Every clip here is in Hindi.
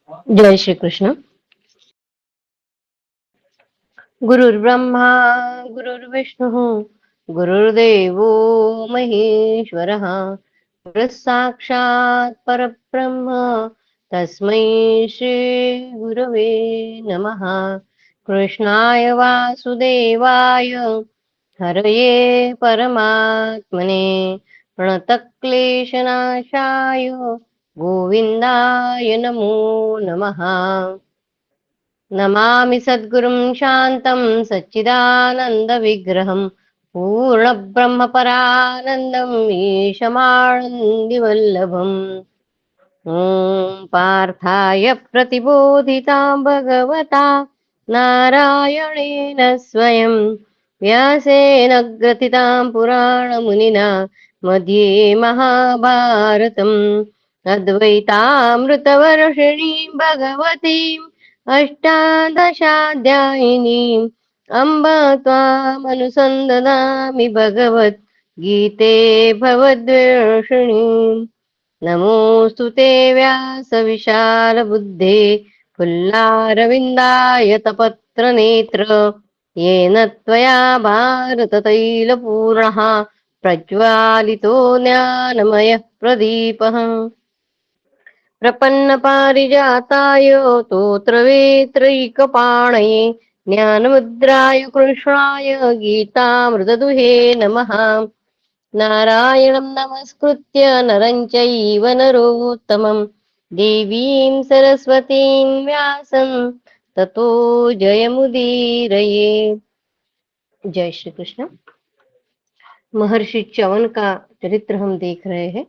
जय श्री कृष्ण। गुरुर्ब्रह्मा गुरुर्विष्णुः गुरुर्देवो महेश्वरः गुरुः साक्षात् परब्रह्म तस्मै श्री गुरवे नमः। कृष्णाय वासुदेवाय हरये परमात्मने प्रणतक्लेशनाशाय गोविन्दाय नमो नमः। नमामि सद्गुरुं शान्तं सच्चिदानन्दविग्रहं पूर्णब्रह्मपरानन्दम् ईशमानन्दिवल्लभम्। ॐ पार्थाय प्रतिबोधितां भगवता नारायणेन स्वयं व्यासेन ग्रथितां पुराणमुनिना मध्ये महाभारतम् अद्वैतामृतवर्षिणीं भगवतीम् अष्टादशाध्यायिनीम् अम्ब त्वामनुसन्दनामि भगवद्गीते भवद्वेषिणीम्। नमोऽस्तु ते व्यासविशालबुद्धे फुल्लारविन्दायतपत्रनेत्र येन त्वया भारततैलपूर्णः प्रज्वालितो ज्ञानमयः प्रदीपः। प्रपन्नपारिजाताय तोत्रवेत्रैकपाणये ज्ञानमुद्राय कृष्णाय गीतामृतदुहे नमः। नारायणं नमस्कृत्य नरं चैव नरोत्तमं देवीं सरस्वतीं व्यासं ततो जयमुदीरये। जय श्री कृष्ण। महर्षि च्यवन का चरित्र हम देख रहे हैं।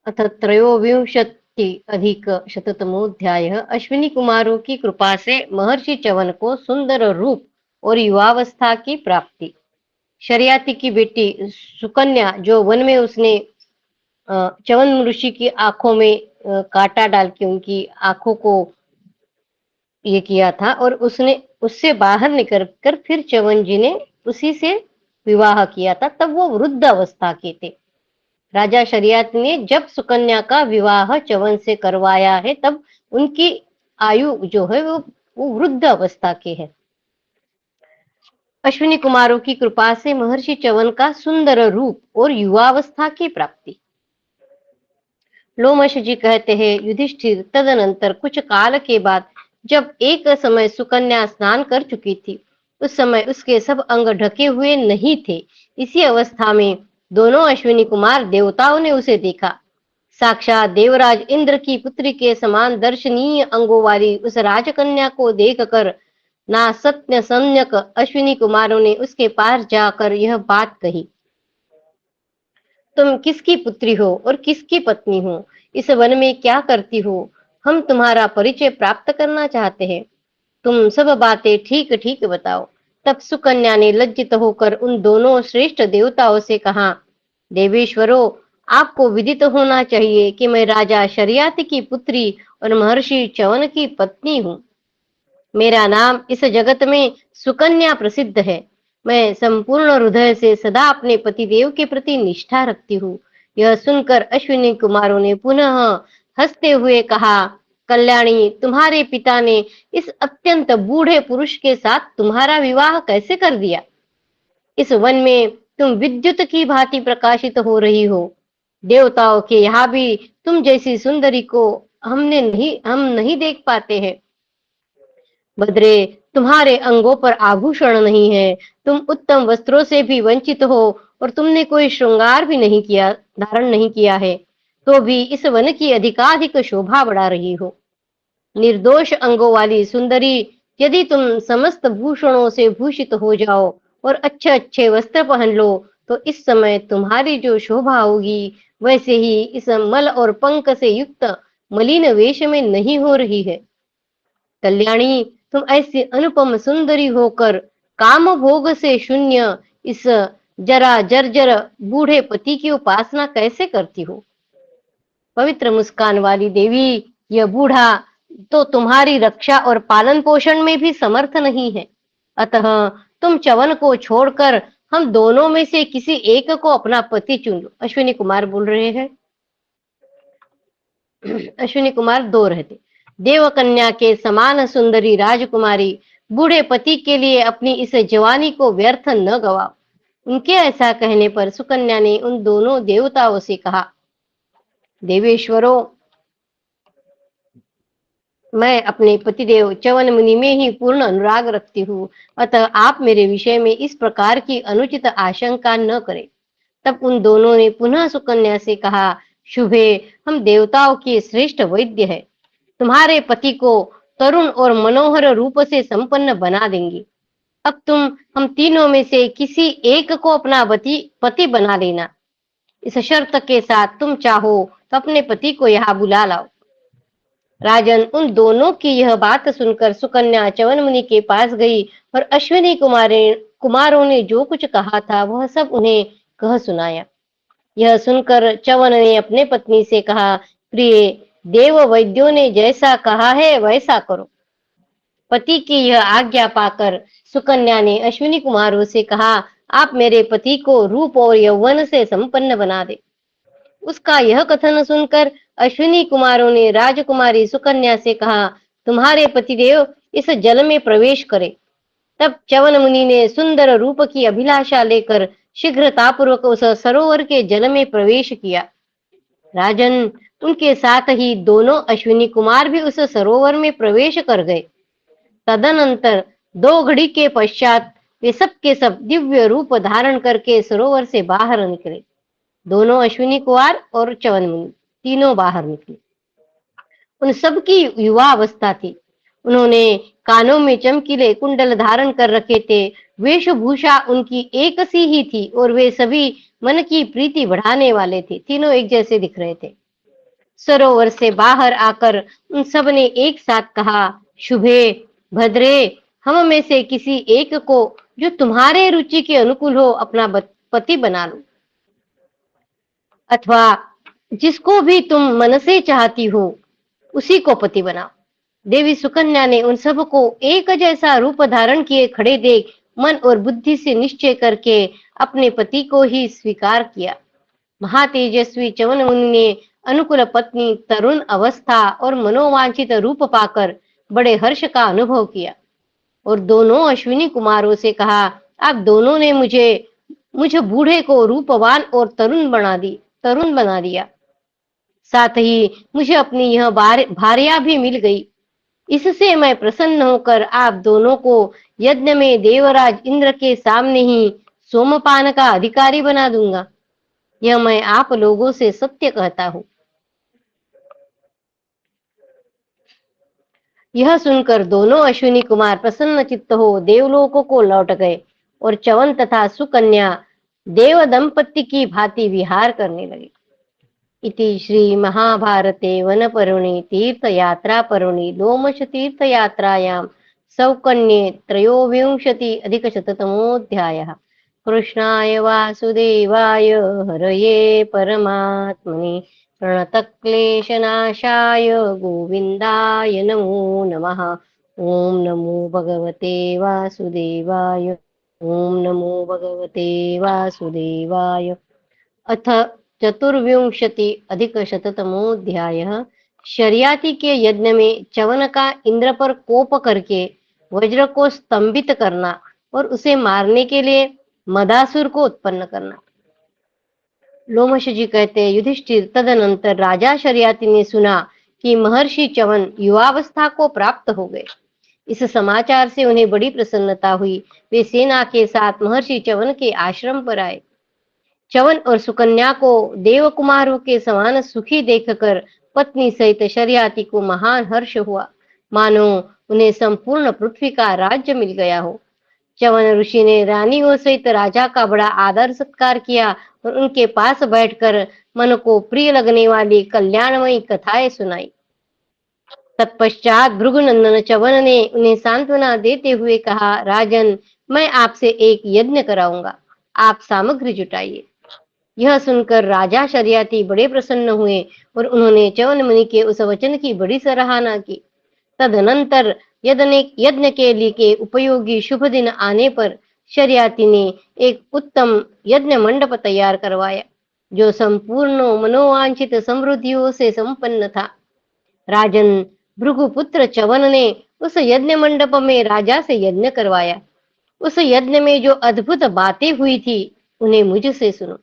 अथ त्रयोविंशति अधिक शततमोध्याय। अश्विनी कुमारों की कृपा से महर्षि च्यवन को सुंदर रूप और युवावस्था की प्राप्ति। शरियाती की बेटी सुकन्या, जो वन में उसने च्यवन ऋषि की आंखों में कांटा डाल के उनकी आंखों को ये किया था, और उसने उससे बाहर निकल कर फिर च्यवन जी ने उसी से विवाह किया था, तब वो वृद्ध अवस्था के थे। राजा शरियात ने जब सुकन्या का विवाह च्यवन से करवाया है, तब उनकी आयु जो है वो वृद्ध अवस्था के है। अश्विनी कुमारों की कृपा से महर्षि च्यवन का सुंदर रूप और युवावस्था की प्राप्ति। लोमश जी कहते हैं, युधिष्ठिर, तदनंतर कुछ काल के बाद जब एक समय सुकन्या स्नान कर चुकी थी, उस समय उसके सब अंग ढके हुए नहीं थे। इसी अवस्था में दोनों अश्विनी कुमार देवताओं ने उसे देखा। साक्षात देवराज इंद्र की पुत्री के समान दर्शनीय अंगों वाली उस राजकन्या को देखकर ना सत्य सम्यक अश्विनी कुमारों ने उसके पास जाकर यह बात कही, तुम किसकी पुत्री हो और किसकी पत्नी हो? इस वन में क्या करती हो? हम तुम्हारा परिचय प्राप्त करना चाहते हैं। तुम सब बातें ठीक ठीक बताओ। तब सुकन्या ने लज्जित होकर उन दोनों श्रेष्ठ देवताओं से कहा, देवेश्वरों, आपको विदित होना चाहिए कि मैं राजा शरियात की पुत्री और महर्षि च्यवन की पत्नी हूँ। मेरा नाम इस जगत में सुकन्या प्रसिद्ध है। मैं संपूर्ण हृदय से सदा अपने पतिदेव के प्रति निष्ठा रखती हूँ। यह सुनकर अश्विनी कुमारों ने पुनः हंसते हुए कहा, कल्याणी, तुम्हारे पिता ने इस अत्यंत बूढ़े पुरुष के साथ तुम्हारा विवाह कैसे कर दिया? इस वन में तुम विद्युत की भांति प्रकाशित हो रही हो। देवताओं के यहाँ भी तुम जैसी सुंदरी को हम नहीं देख पाते हैं। बद्रे, तुम्हारे अंगों पर आभूषण नहीं है, तुम उत्तम वस्त्रों से भी वंचित हो, और तुमने कोई श्रृंगार भी नहीं किया, धारण नहीं किया है, तो भी इस वन की अधिकाधिक शोभा बढ़ा रही हो। निर्दोष अंगों वाली सुंदरी, यदि तुम समस्त भूषणों से भूषित हो जाओ और अच्छे अच्छे वस्त्र पहन लो, तो इस समय तुम्हारी जो शोभा होगी, वैसे ही इस मल और पंख से युक्त मलिन वेश में नहीं हो रही है। कल्याणी, तुम ऐसी अनुपम सुंदरी होकर काम भोग से शून्य इस जरा जर्जर बूढ़े पति की उपासना कैसे करती हो? पवित्र मुस्कान वाली देवी, यह बूढ़ा तो तुम्हारी रक्षा और पालन पोषण में भी समर्थ नहीं है। अतः तुम च्यवन को छोड़कर हम दोनों में से किसी एक को अपना पति चुन लो। अश्विनी कुमार बोल रहे हैं। अश्विनी कुमार दो रहते। देवकन्या के समान सुंदरी राजकुमारी बूढ़े पति के लिए अपनी इस जवानी को व्यर्थ न गवाओ। उनके ऐसा कहने पर सुकन्या ने उन दोनों देवताओं से कहा, देवेश्वरों, मैं अपने पतिदेव च्यवन मुनि में ही पूर्ण अनुराग रखती हूँ, अतः आप मेरे विषय में इस प्रकार की अनुचित आशंका न करें। तब उन दोनों ने पुनः सुकन्या से कहा, शुभे, हम देवताओं के श्रेष्ठ वैद्य है, तुम्हारे पति को तरुण और मनोहर रूप से संपन्न बना देंगे। अब तुम हम तीनों में से किसी एक को अपना पति बना लेना। इस शर्त के साथ तुम चाहो तो अपने पति को यहाँ बुला लाओ। राजन, उन दोनों की यह बात सुनकर सुकन्या च्यवन मुनि के पास गई और अश्विनी कुमारों ने जो कुछ कहा था वह सब उन्हें कह सुनाया। यह सुनकर च्यवन ने अपने पत्नी से कहा, प्रिय, देव वैद्यों ने जैसा कहा है वैसा करो। पति की यह आज्ञा पाकर सुकन्या ने अश्विनी कुमारों से कहा, आप मेरे पति को रूप और यौवन से संपन्न बना दे। उसका यह कथन सुनकर अश्विनी कुमारों ने राजकुमारी सुकन्या से कहा, तुम्हारे पतिदेव इस जल में प्रवेश करे। तब च्यवन मुनि ने सुंदर रूप की अभिलाषा लेकर शीघ्रतापूर्वक उस सरोवर के जल में प्रवेश किया। राजन, उनके साथ ही दोनों अश्विनी कुमार भी उस सरोवर में प्रवेश कर गए। तदनंतर 2 घड़ी के पश्चात वे सब के सब दिव्य रूप धारण करके सरोवर से बाहर निकले। दोनों अश्विनी कुमार और च्यवन मुनि तीनों बाहर निकले। उन सबकी युवा अवस्था थी। उन्होंने कानों में चमकीले कुंडल धारण कर रखे थे। वेशभूषा उनकी एक सी ही थी और वे सभी मन की प्रीति बढ़ाने वाले थे। तीनों एक जैसे दिख रहे थे। सरोवर से बाहर आकर उन सब ने एक साथ कहा, शुभे, भद्रे, हम में से किसी एक को जो तुम्हारे रुचि के अनुकूल हो अपना पति बना लो, अथवा जिसको भी तुम मन से चाहती हो उसी को पति बनाओ। देवी सुकन्या ने उन सब को एक जैसा रूप धारण किए खड़े देख मन और बुद्धि से निश्चय करके अपने पति को ही स्वीकार किया। महातेजस्वी च्यवन मुनि ने अनुकूल पत्नी, तरुण अवस्था और मनोवांछित रूप पाकर बड़े हर्ष का अनुभव किया और दोनों अश्विनी कुमारों से कहा, आप दोनों ने मुझे बूढ़े को रूपवान और तरुण बना दिया। साथ ही मुझे अपनी यह भार्या भी मिल गई। इससे मैं प्रसन्न होकर आप दोनों को यज्ञ में देवराज इंद्र के सामने ही सोमपान का अधिकारी बना दूंगा। यह मैं आप लोगों से सत्य कहता हूं। यह सुनकर दोनों अश्विनी कुमार प्रसन्न चित्त हो देवलोकों को लौट गए और च्यवन तथा सुकन्या देव दंपति की भांति विहार करने लगे। इति श्री महाभारते वनपर्वणि तीर्थयात्रापर्वणि लोमश तीर्थयात्रायां सौकन्ये त्रयोविंशति अधिकशततमोऽध्यायः। कृष्णाय वासुदेवाय हरये परमात्मने प्रणतक्लेशनाशाय गोविन्दाय नमो नमः। ओम नमो भगवते वासुदेवाय। ओम नमो भगवते वासुदेवाय। अथ चतुर्विंशति अधिक शततमोऽध्यायः। शर्याति के यज्ञ में च्यवन का इंद्र पर कोप करके वज्र को स्तंभित करना और उसे मारने के लिए मदासुर को उत्पन्न करना। लोमश जी कहते हैं, युधिष्ठिर, तदनंतर राजा शर्याति ने सुना कि महर्षि च्यवन युवावस्था को प्राप्त हो गए। इस समाचार से उन्हें बड़ी प्रसन्नता हुई। वे सेना के साथ महर्षि च्यवन के आश्रम पर आए। च्यवन और सुकन्या को देव कुमारों के समान सुखी देखकर पत्नी सहित शर्याति को महान हर्ष हुआ, मानो उन्हें संपूर्ण पृथ्वी का राज्य मिल गया हो। च्यवन ऋषि ने रानियों सहित राजा का बड़ा आदर सत्कार किया और उनके पास बैठकर मन को प्रिय लगने वाली कल्याणमयी कथाएं सुनाई। तत्पश्चात भृगुनंदन च्यवन ने उन्हें सांत्वना देते हुए कहा, राजन, मैं आपसे एक यज्ञ कराऊंगा, आप सामग्री जुटाइए। यह सुनकर राजा शर्याति बड़े प्रसन्न हुए और उन्होंने च्यवन मुनि के उस वचन की बड़ी सराहना की। तदनंतर यज्ञ के लिए उपयोगी शुभ दिन आने पर शर्याति ने एक उत्तम यज्ञ मंडप तैयार करवाया, जो संपूर्ण मनोवांछित समृद्धियों से संपन्न था। राजन, भृगुपुत्र च्यवन ने उस यज्ञ मंडप में राजा से यज्ञ करवाया। उस यज्ञ में जो अद्भुत बातें हुई थी उन्हें मुझसे सुनो।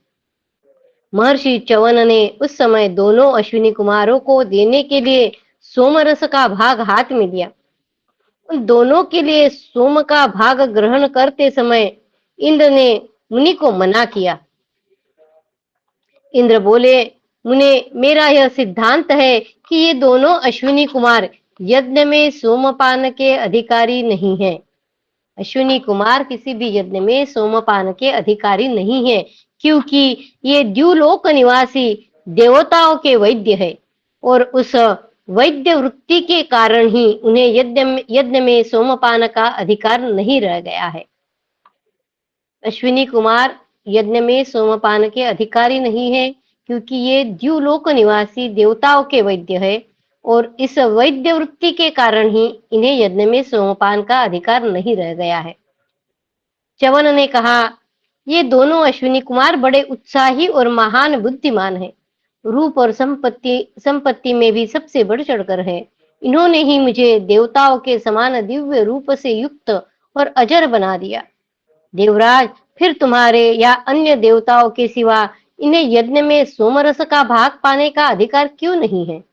महर्षि च्यवन ने उस समय दोनों अश्विनी कुमारों को देने के लिए सोमरस का भाग हाथ में लिया। उन दोनों के लिए सोम का भाग ग्रहण करते समय इंद्र ने मुनि को मना किया। इंद्र बोले, मुने, मेरा यह सिद्धांत है कि ये दोनों अश्विनी कुमार यज्ञ में सोमपान के अधिकारी नहीं हैं। अश्विनी कुमार किसी भी यज्ञ में सोमपान के अधिकारी नहीं है, क्योंकि ये द्युलोक निवासी देवताओं के वैद्य है और उस वैद्य वृत्ति के कारण ही उन्हें यज्ञ में सोमपान का अधिकार नहीं रह गया है। अश्विनी कुमार यज्ञ में सोमपान के अधिकारी नहीं है, क्योंकि ये द्युलोक निवासी देवताओं के वैद्य है और इस वैद्य वृत्ति के कारण ही इन्हें यज्ञ में सोमपान का अधिकार नहीं रह गया है। च्यवन ने कहा, ये दोनों अश्विनी कुमार बड़े उत्साही और महान बुद्धिमान हैं। रूप और संपत्ति में भी सबसे बढ़ चढ़कर है। इन्होंने ही मुझे देवताओं के समान दिव्य रूप से युक्त और अजर बना दिया। देवराज, फिर तुम्हारे या अन्य देवताओं के सिवा इन्हें यज्ञ में सोमरस का भाग पाने का अधिकार क्यों नहीं है?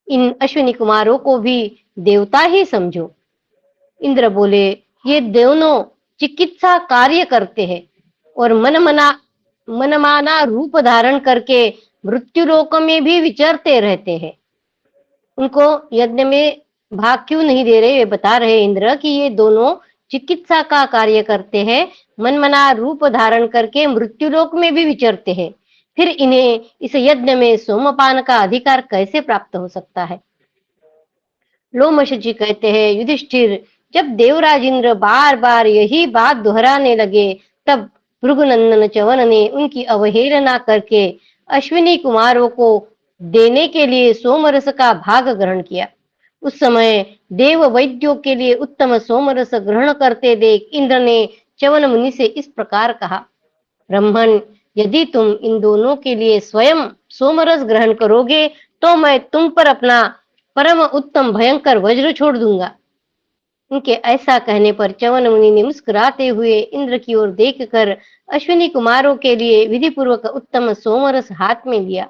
इन अश्विनी कुमारों को भी देवता ही समझो। इंद्र बोले, ये दोनों चिकित्सा कार्य करते हैं और मनमाना रूप धारण करके मृत्युलोक में भी विचरते रहते हैं। उनको यज्ञ में भाग क्यों नहीं दे रहे? वे बता रहे इंद्र कि ये दोनों चिकित्सा का कार्य करते हैं, मनमना रूप धारण करके मृत्युलोक में भी विचरते हैं, फिर इन्हें इस यज्ञ में सोमपान का अधिकार कैसे प्राप्त हो सकता है? लोमश जी कहते हैं, युधिष्ठिर, जब देवराज इंद्र बार बार यही बात दोहराने लगे, तब भृगुनंदन च्यवन ने उनकी अवहेलना करके अश्विनी कुमारों को देने के लिए सोमरस का भाग ग्रहण किया। उस समय देव वैद्यों के लिए उत्तम सोमरस ग्रहण करते देख इंद्र ने च्यवन मुनि से इस प्रकार कहा, ब्राह्मण, यदि तुम इन दोनों के लिए स्वयं सोमरस ग्रहण करोगे तो मैं तुम पर अपना परम उत्तम भयंकर वज्र छोड़ दूंगा। उनके ऐसा कहने पर च्यवन मुनि ने मुस्कुराते हुए इंद्र की ओर देखकर अश्विनी कुमारों के लिए विधि पूर्वक उत्तम सोमरस हाथ में लिया।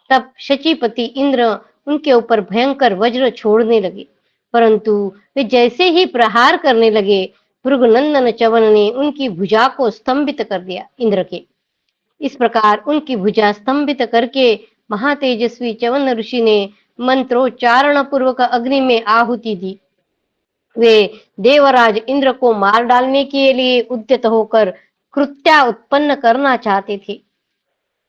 तब शचीपति इंद्र उनके ऊपर भयंकर वज्र छोड़ने लगे, परंतु वे जैसे ही प्रहार करने लगे, भृगुनंदन च्यवन ने उनकी भुजा को स्तंभित कर दिया। इंद्र के इस प्रकार उनकी भुजा स्तंभित करके महातेजस्वी च्यवन ऋषि ने मंत्रोच्चारण पूर्वक अग्नि में आहुति दी। वे देवराज इंद्र को मार डालने के लिए उद्यत होकर कृत्या उत्पन्न करना चाहते थे।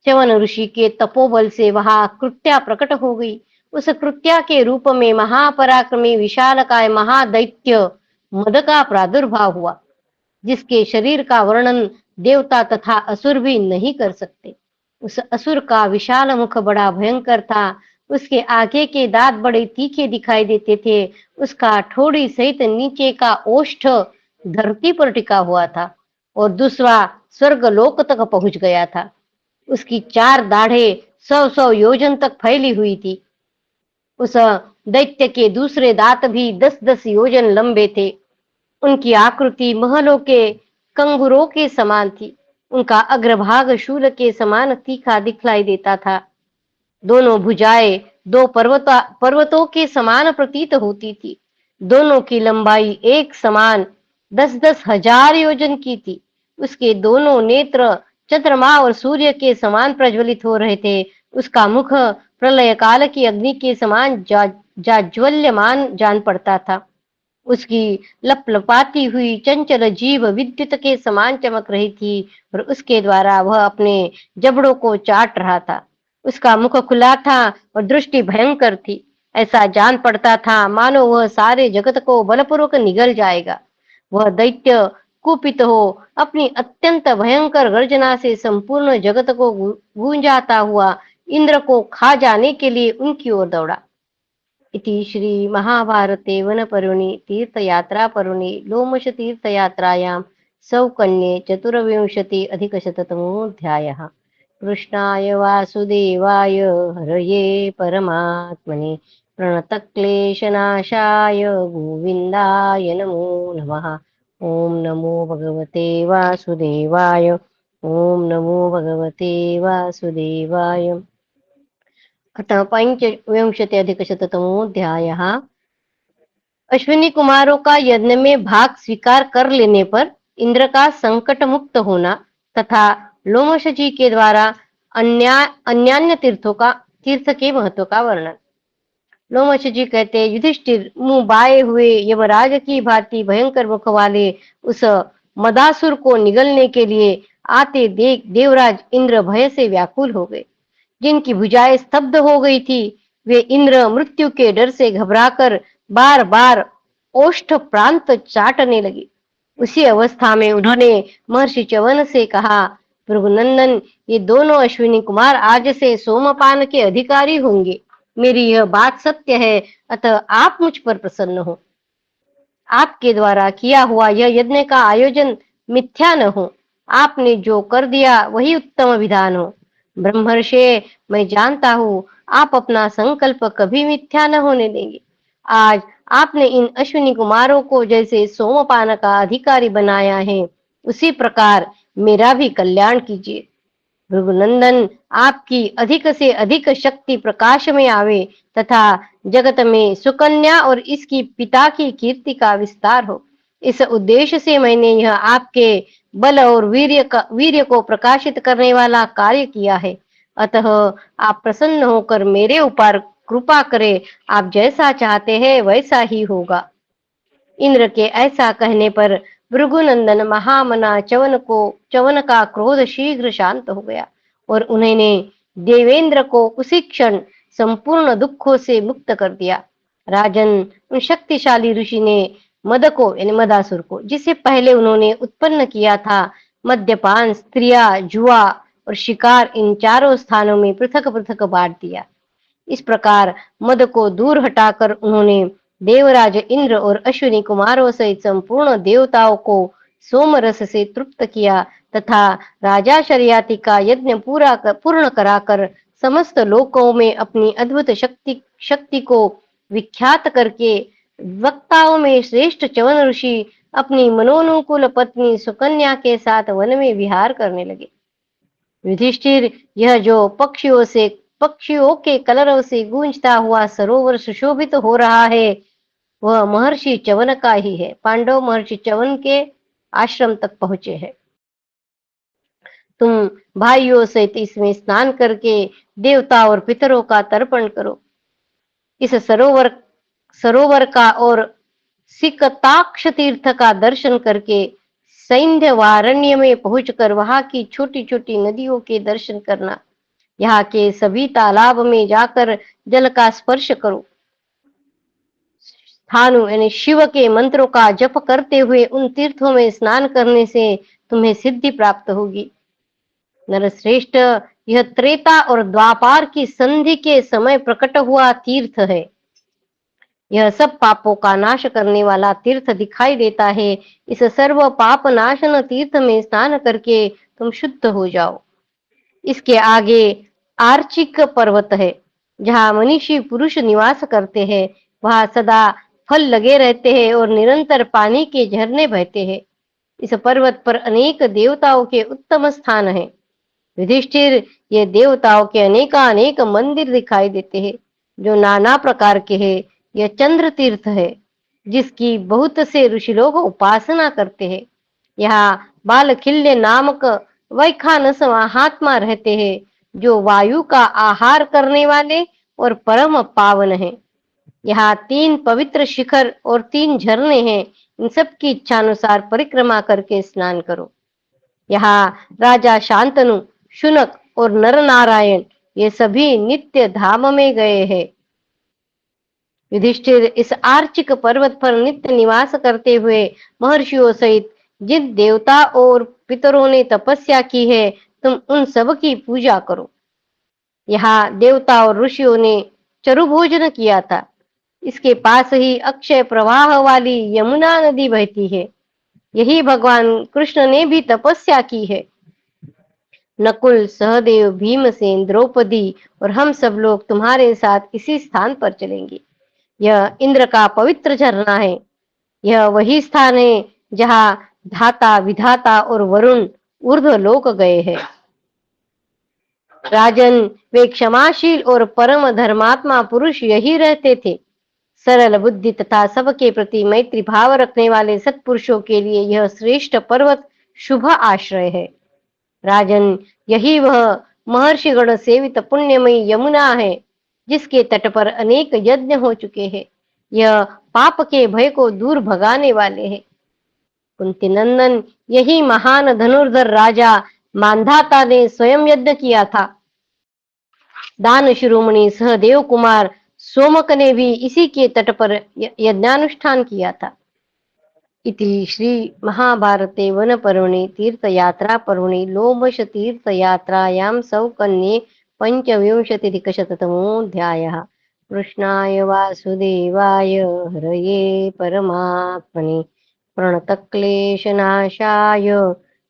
च्यवन ऋषि के तपोबल से वहां कृत्या प्रकट हो गई। उस कृत्या के रूप में महापराक्रमी विशालकाय महादैत्य मद का प्रादुर्भाव हुआ, जिसके शरीर का वर्णन देवता तथा असुर भी नहीं कर सकते। उस असुर का विशाल मुख बड़ा भयंकर था, उसके आगे के दांत बड़े तीखे दिखाई देते थे, उसका ठोड़ी सहित नीचे का ओष्ठ धरती पर टिका हुआ था और दूसरा स्वर्गलोक तक पहुंच गया था। उसकी 4 दाढ़ें 100 योजन तक फैली हुई थी। उस दैत्य के दूसरे दांत भी 10-10 योजन लंबे थे। उनकी आकृति महलों के कंगुरों के समान थी। उनका अग्रभाग शूल के समान तीखा दिखलाई देता था। दोनों भुजाएं 2 पर्वतों के समान प्रतीत होती थी। दोनों की लंबाई एक समान 10-10 हजार योजन की थी। उसके दोनों नेत्र चंद्रमा और सूर्य के समान प्रज्वलित हो रहे थे। उसका मुख प्रलय काल की अग्नि के समान जाज्वल्यमान जान पड़ता था। उसकी लपलपाती हुई चंचल जीभ विद्युत के समान चमक रही थी और उसके द्वारा वह अपने जबड़ों को चाट रहा था। उसका मुख खुला था और दृष्टि भयंकर थी। ऐसा जान पड़ता था मानो वह सारे जगत को बलपूर्वक निगल जाएगा। वह दैत्य कुपित हो अपनी अत्यंत भयंकर गर्जना से संपूर्ण जगत को गूंजाता हुआ इंद्र को खा जाने के लिए उनकी ओर दौड़ा। इति श्री महाभारते वनपर्वणि तीर्थयात्रापर्वणि लोमश तीर्थयात्रायां सौकन्ये 24 अधिकशततमोऽध्यायः। कृष्णाय वासुदेवाय हरये परमात्मने प्रणतक्लेशनाशाय गोविन्दाय नमो नमः। ॐ नमो भगवते वासुदेवाय। ॐ नमो भगवते वासुदेवाय। अतः पंचविंशत्यधिकशततमोऽध्यायः। अश्विनी कुमारों का यज्ञ में भाग स्वीकार कर लेने पर इंद्र का संकट मुक्त होना तथा लोमश जी के द्वारा अन्यान्य तीर्थ के महत्व का वर्णन। लोमश जी कहते, युधिष्ठिर, मुंह बाए हुए यमराज की भांति भयंकर मुख वाले उस मदासुर को निगलने के लिए आते देख देवराज इंद्र भय से व्याकुल हो गए। जिनकी भुजाएं स्तब्ध हो गई थी, वे इंद्र मृत्यु के डर से घबराकर बार बार ओष्ठ प्रांत चाटने लगे। उसी अवस्था में उन्होंने महर्षि च्यवन से कहा, भृगुनंदन, ये दोनों अश्विनी कुमार आज से सोमपान के अधिकारी होंगे। मेरी यह बात सत्य है, अतः आप मुझ पर प्रसन्न हो। आपके द्वारा किया हुआ यह यज्ञ का आयोजन मिथ्या न हो। आपने जो कर दिया वही उत्तम विधान हो। ब्रह्मर्षि, मैं जानता हूँ आप अपना संकल्प कभी मिथ्या न होने देंगे। आज आपने इन अश्विनी कुमारों को जैसे सोमपान का अधिकारी बनाया है, उसी प्रकार मेरा भी कल्याण कीजिए। भृगुनंदन, आपकी अधिक से अधिक शक्ति प्रकाश में आवे तथा जगत में सुकन्या और इसकी पिता की कीर्ति का विस्तार हो। इस उद्देश्य से मैंने यह आपके बल और वीर्य को प्रकाशित करने वाला कार्य किया है। अतः आप प्रसन्न होकर मेरे ऊपर कृपा करें। आप जैसा चाहते हैं वैसा ही होगा। इंद्र के ऐसा कहने पर भृगुनंदन महामना च्यवन का क्रोध शीघ्र शांत हो गया और उन्होंने देवेंद्र को उसी क्षण संपूर्ण दुखों से मुक्त कर दिया। राजन, उन शक्तिशाली ऋषि ने मद को यानी मदासुर को, जिसे पहले उन्होंने उत्पन्न किया था, मद्यपान, स्त्रियां, जुआ और शिकार, इन चारों स्थानों में पृथक पृथक बांट दिया। इस प्रकार मद को दूर हटाकर उन्होंने देवराज इंद्र और अश्विनी कुमारों सहित संपूर्ण देवताओं को सोम रस से तृप्त किया तथा राजा शर्याति का यज्ञ पूर्ण कराकर समस्त लोकों में अपनी अद्भुत शक्ति को विख्यात करके वक्ताओं में श्रेष्ठ च्यवन ऋषि अपनी मनोनुकूल पत्नी सुकन्या के साथ वन में विहार करने लगे। युधिष्ठिर, यह जो पक्षियों के कलरव से गूंजता हुआ सरोवर सुशोभित हो रहा है, वह महर्षि च्यवन का ही है। पांडव महर्षि च्यवन के आश्रम तक पहुंचे हैं। तुम भाइयों सहित इसमें स्नान करके देवता और पितरों का तर्पण करो। इस सरोवर का और सिकताक्ष तीर्थ का दर्शन करके सैंध्यवारण्य में पहुंचकर वहां की छोटी छोटी नदियों के दर्शन करना। यहाँ के सभी तालाब में जाकर जल का स्पर्श करो। स्थानु यानी शिव के मंत्रों का जप करते हुए उन तीर्थों में स्नान करने से तुम्हें सिद्धि प्राप्त होगी। नरश्रेष्ठ, यह त्रेता और द्वापार की संधि के समय प्रकट हुआ तीर्थ है। यह सब पापों का नाश करने वाला तीर्थ दिखाई देता है। इस सर्व पाप नाशन तीर्थ में स्नान करके तुम शुद्ध हो जाओ। इसके आगे आर्चिक पर्वत है, जहाँ मनीषी पुरुष निवास करते हैं। वहां सदा फल लगे रहते हैं और निरंतर पानी के झरने बहते हैं। इस पर्वत पर अनेक देवताओं के उत्तम स्थान हैं। युधिष्ठिर, ये देवताओं के अनेक मंदिर दिखाई देते हैं, जो नाना प्रकार के हैं। यह चंद्र तीर्थ है, जिसकी बहुत से ऋषि लोग उपासना करते हैं। यहाँ बालखिल्य नामक वैखानस महात्मा रहते हैं, जो वायु का आहार करने वाले और परम पावन हैं। यहाँ 3 पवित्र शिखर और 3 झरने हैं। इन सब की इच्छानुसार परिक्रमा करके स्नान करो। यहाँ राजा शांतनु, शुनक और नर नारायण ये सभी नित्य धाम में गए हैं। युधिष्ठिर, इस आर्चिक पर्वत पर नित्य निवास करते हुए महर्षियों सहित जिन देवता और पितरों ने तपस्या की है, तुम उन सब की पूजा करो। यहाँ देवता और ऋषियों ने चरु भोजन किया था। इसके पास ही अक्षय प्रवाह वाली यमुना नदी बहती है। यही भगवान कृष्ण ने भी तपस्या की है। नकुल, सहदेव, भीमसेन, द्रौपदी और हम सब लोग तुम्हारे साथ इसी स्थान पर चलेंगे। यह इंद्र का पवित्र झरना है। यह वही स्थान है जहाँ धाता, विधाता और वरुण ऊर्ध्व लोक गए हैं। राजन, वे क्षमाशील और परम धर्मात्मा पुरुष यही रहते थे। सरल बुद्धि तथा सबके प्रति मैत्री भाव रखने वाले सत्पुरुषों के लिए यह श्रेष्ठ पर्वत शुभ आश्रय है। राजन, यही वह महर्षिगण सेवित पुण्यमयी यमुना है, जिसके तट पर अनेक यज्ञ हो चुके हैं। यह पाप के भय को दूर भगाने वाले हैं। कुंती नंदन, यही महान धनुर्धर राजा मांधाता ने स्वयं यज्ञ किया था। दान शिरोमणि सहदेव कुमार सोमक ने भी इसी के तट पर यज्ञानुष्ठान किया था। इति श्री महाभारते वन पर्वणि तीर्थयात्रा पर्वणि लोमश तीर्थयात्रायां सौकन्ये पंचविंशतिधिकशततमोऽध्यायः। कृष्णाय वासुदेवाय हरये परमात्मने प्रणतक्लेशनाशाय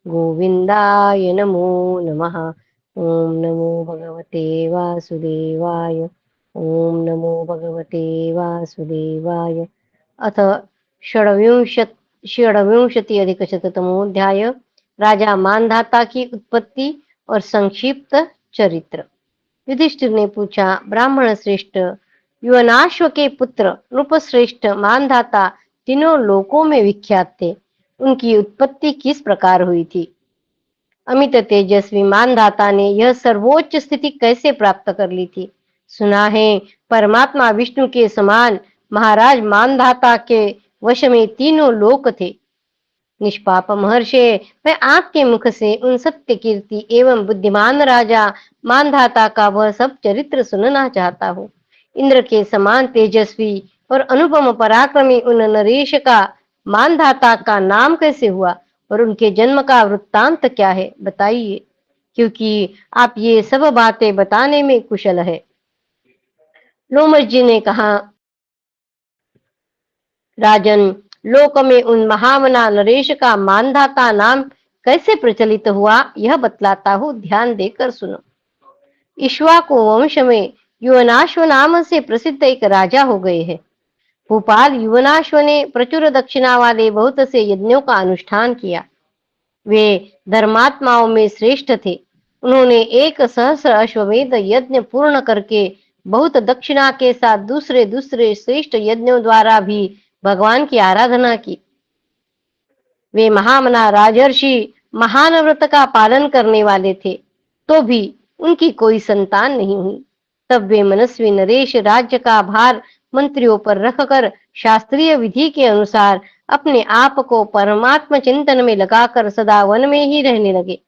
गोविन्दाय नमो नमः। ओम नमो भगवते वासुदेवाय। ओम नमो भगवते वासुदेवाय। अथ षड्विंशति अधिक शतमोध्याय। राजा मानधाता की उत्पत्ति और संक्षिप्त चरित्र। युधिष्ठिर ने पूछा, ब्राह्मण श्रेष्ठ, युवनाश्व के पुत्र नृपश्रेष्ठ मानधाता तीनों लोकों में विख्यात थे। उनकी उत्पत्ति किस प्रकार हुई थी? अमित तेजस्वी मानधाता ने यह सर्वोच्च स्थिति कैसे प्राप्त कर ली थी? सुना है परमात्मा विष्णु के समान महाराज मानधाता के वश में तीनों लोक थे। निष्पाप महर्षि, मैं आपके मुख से उन सत्य कीर्ति एवं बुद्धिमान राजा मानधाता का वह सब चरित्र सुनना चाहता हूँ। इंद्र के समान तेजस्वी और अनुपम पराक्रमी उन नरेश का मानधाता का नाम कैसे हुआ और उनके जन्म का वृत्तांत क्या है, बताइए, क्योंकि आप ये सब बातें बताने में कुशल है। लोमश जी ने कहा, राजन, लोक में उन महामना नरेश का मानधाता नाम कैसे प्रचलित हुआ, यह बतलाता हूँ, ध्यान देकर सुनो। इक्ष्वाकु वंश में युवनाश्व नाम से प्रसिद्ध एक राजा हो गए हैं। भूपाल युवनाश्व ने प्रचुर दक्षिणा वाले बहुत से यज्ञों का अनुष्ठान किया। वे धर्मात्माओं में श्रेष्ठ थे। उन्होंने 1 सहस्र अश्वमेध यज्ञ पूर्ण करके बहुत दक्षिणा के साथ दूसरे दूसरे श्रेष्ठ यज्ञों द्वारा भी भगवान की आराधना की। वे महामना राजर्षि महान व्रत का पालन करने वाले थे, तो भी उनकी कोई संतान नहीं हुई। तब वे मनस्वी नरेश राज्य का भार मंत्रियों पर रखकर शास्त्रीय विधि के अनुसार अपने आप को परमात्मा चिंतन में लगाकर सदा वन में ही रहने लगे।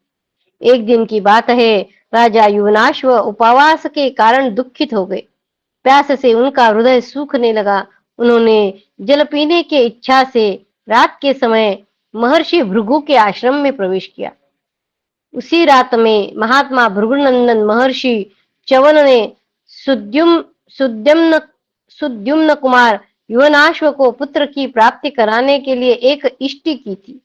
एक दिन की बात है, राजा युवनाश्व उपवास के कारण दुखित हो गए। प्यास से उनका हृदय सूखने लगा। उन्होंने जल पीने की इच्छा से रात के समय महर्षि भृगु के आश्रम में प्रवेश किया। उसी रात में महात्मा भृगुनंदन महर्षि च्यवन ने सुद्युम्न कुमार युवनाश्व को पुत्र की प्राप्ति कराने के लिए एक इष्टि की थी।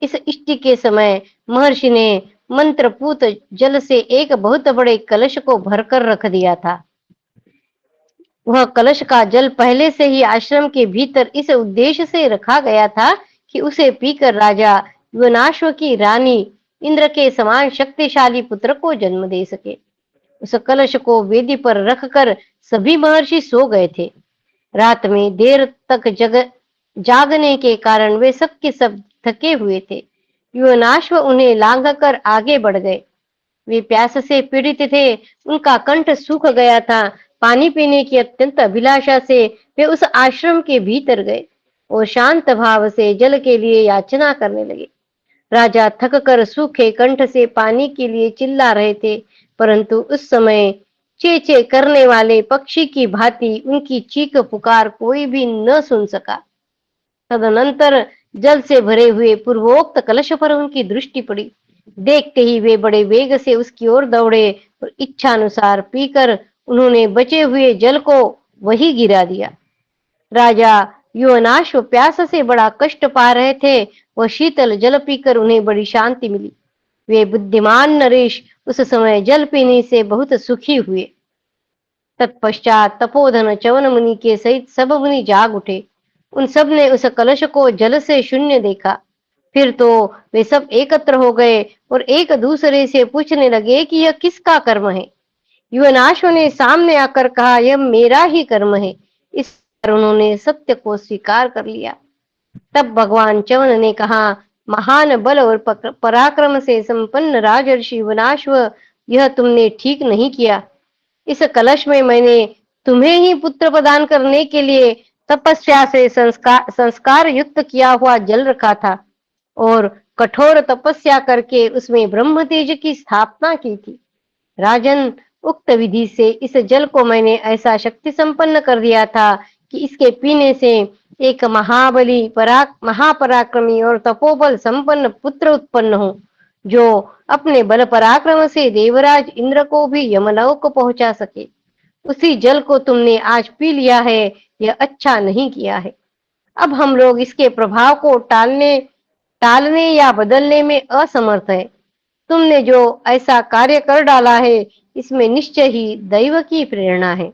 इस इष्टि के समय महर्षि ने मंत्रपूत जल से एक बहुत बड़े कलश को भरकर रख दिया था। वह कलश का जल पहले से ही आश्रम के भीतर इस उद्देश्य से रखा गया था कि उसे पीकर राजा युवनाश्व की रानी इंद्र के समान शक्तिशाली पुत्र को जन्म दे सके। उस कलश को वेदी पर रखकर सभी महर्षि सो गए थे। रात में देर तक जागने के कारण वे सब के सब थके हुए थे। युवनाश्व उन्हें लांघकर आगे बढ़ गए। वे प्यास से पीड़ित थे। उनका कंठ सूख गया था। पानी पीने की अत्यंत अभिलाषा से वे उस आश्रम के भीतर गए और शांत भाव से जल के लिए याचना करने लगे। राजा थक कर सूखे कंठ से पानी के लिए चिल्ला रहे थे, परंतु उस समय चे चे करने वाले पक्षी की भांति उनकी चीख पुकार कोई भी न सुन सका। तदनंतर जल से भरे हुए पूर्वोक्त कलश पर उनकी दृष्टि पड़ी। देखते ही वे बड़े वेग से उसकी ओर दौड़े और इच्छानुसार पीकर उन्होंने बचे हुए जल को वही गिरा दिया। राजा युवनाश्व प्यास से बड़ा कष्ट पा रहे थे। वह शीतल जल पीकर उन्हें बड़ी शांति मिली। वे बुद्धिमान नरेश उस समय जल पीने से बहुत सुखी हुए। तत्पश्चात तपोधन च्यवन मुनि के सहित सब मुनि जाग उठे। उन सब ने उस कलश को जल से शून्य देखा। फिर तो वे सब एकत्र हो गए और एक दूसरे से पूछने लगे कि यह किसका कर्म है। युवनाशों ने सामने आकर कहा, यह मेरा ही कर्म है। इस पर उन्होंने सत्य को स्वीकार कर लिया। तब भगवान च्यवन ने कहा, महान बल और पराक्रम से संपन्न राजर्षि युवनाश्व, यह तुमने ठीक नहीं किया। इस कलश में मैंने तुम्हें ही पुत्र प्रदान करने के लिए तपस्या से संस्कार युक्त किया हुआ जल रखा था और कठोर तपस्या करके उसमें ब्रह्म तेज की स्थापना की थी। राजन, उक्त विधि से इस जल को मैंने ऐसा शक्ति संपन्न कर दिया था कि इसके पीने से एक महापराक्रमी और तपोबल संपन्न पुत्र उत्पन्न हो, जो अपने बल पराक्रम से देवराज इंद्र को भी यमलोक पहुंचा सके। उसी जल को तुमने आज पी लिया है, यह अच्छा नहीं किया है। अब हम लोग इसके प्रभाव को टालने या बदलने में असमर्थ है। तुमने जो ऐसा कार्य कर डाला है, इसमें निश्चय ही दैव की प्रेरणा है।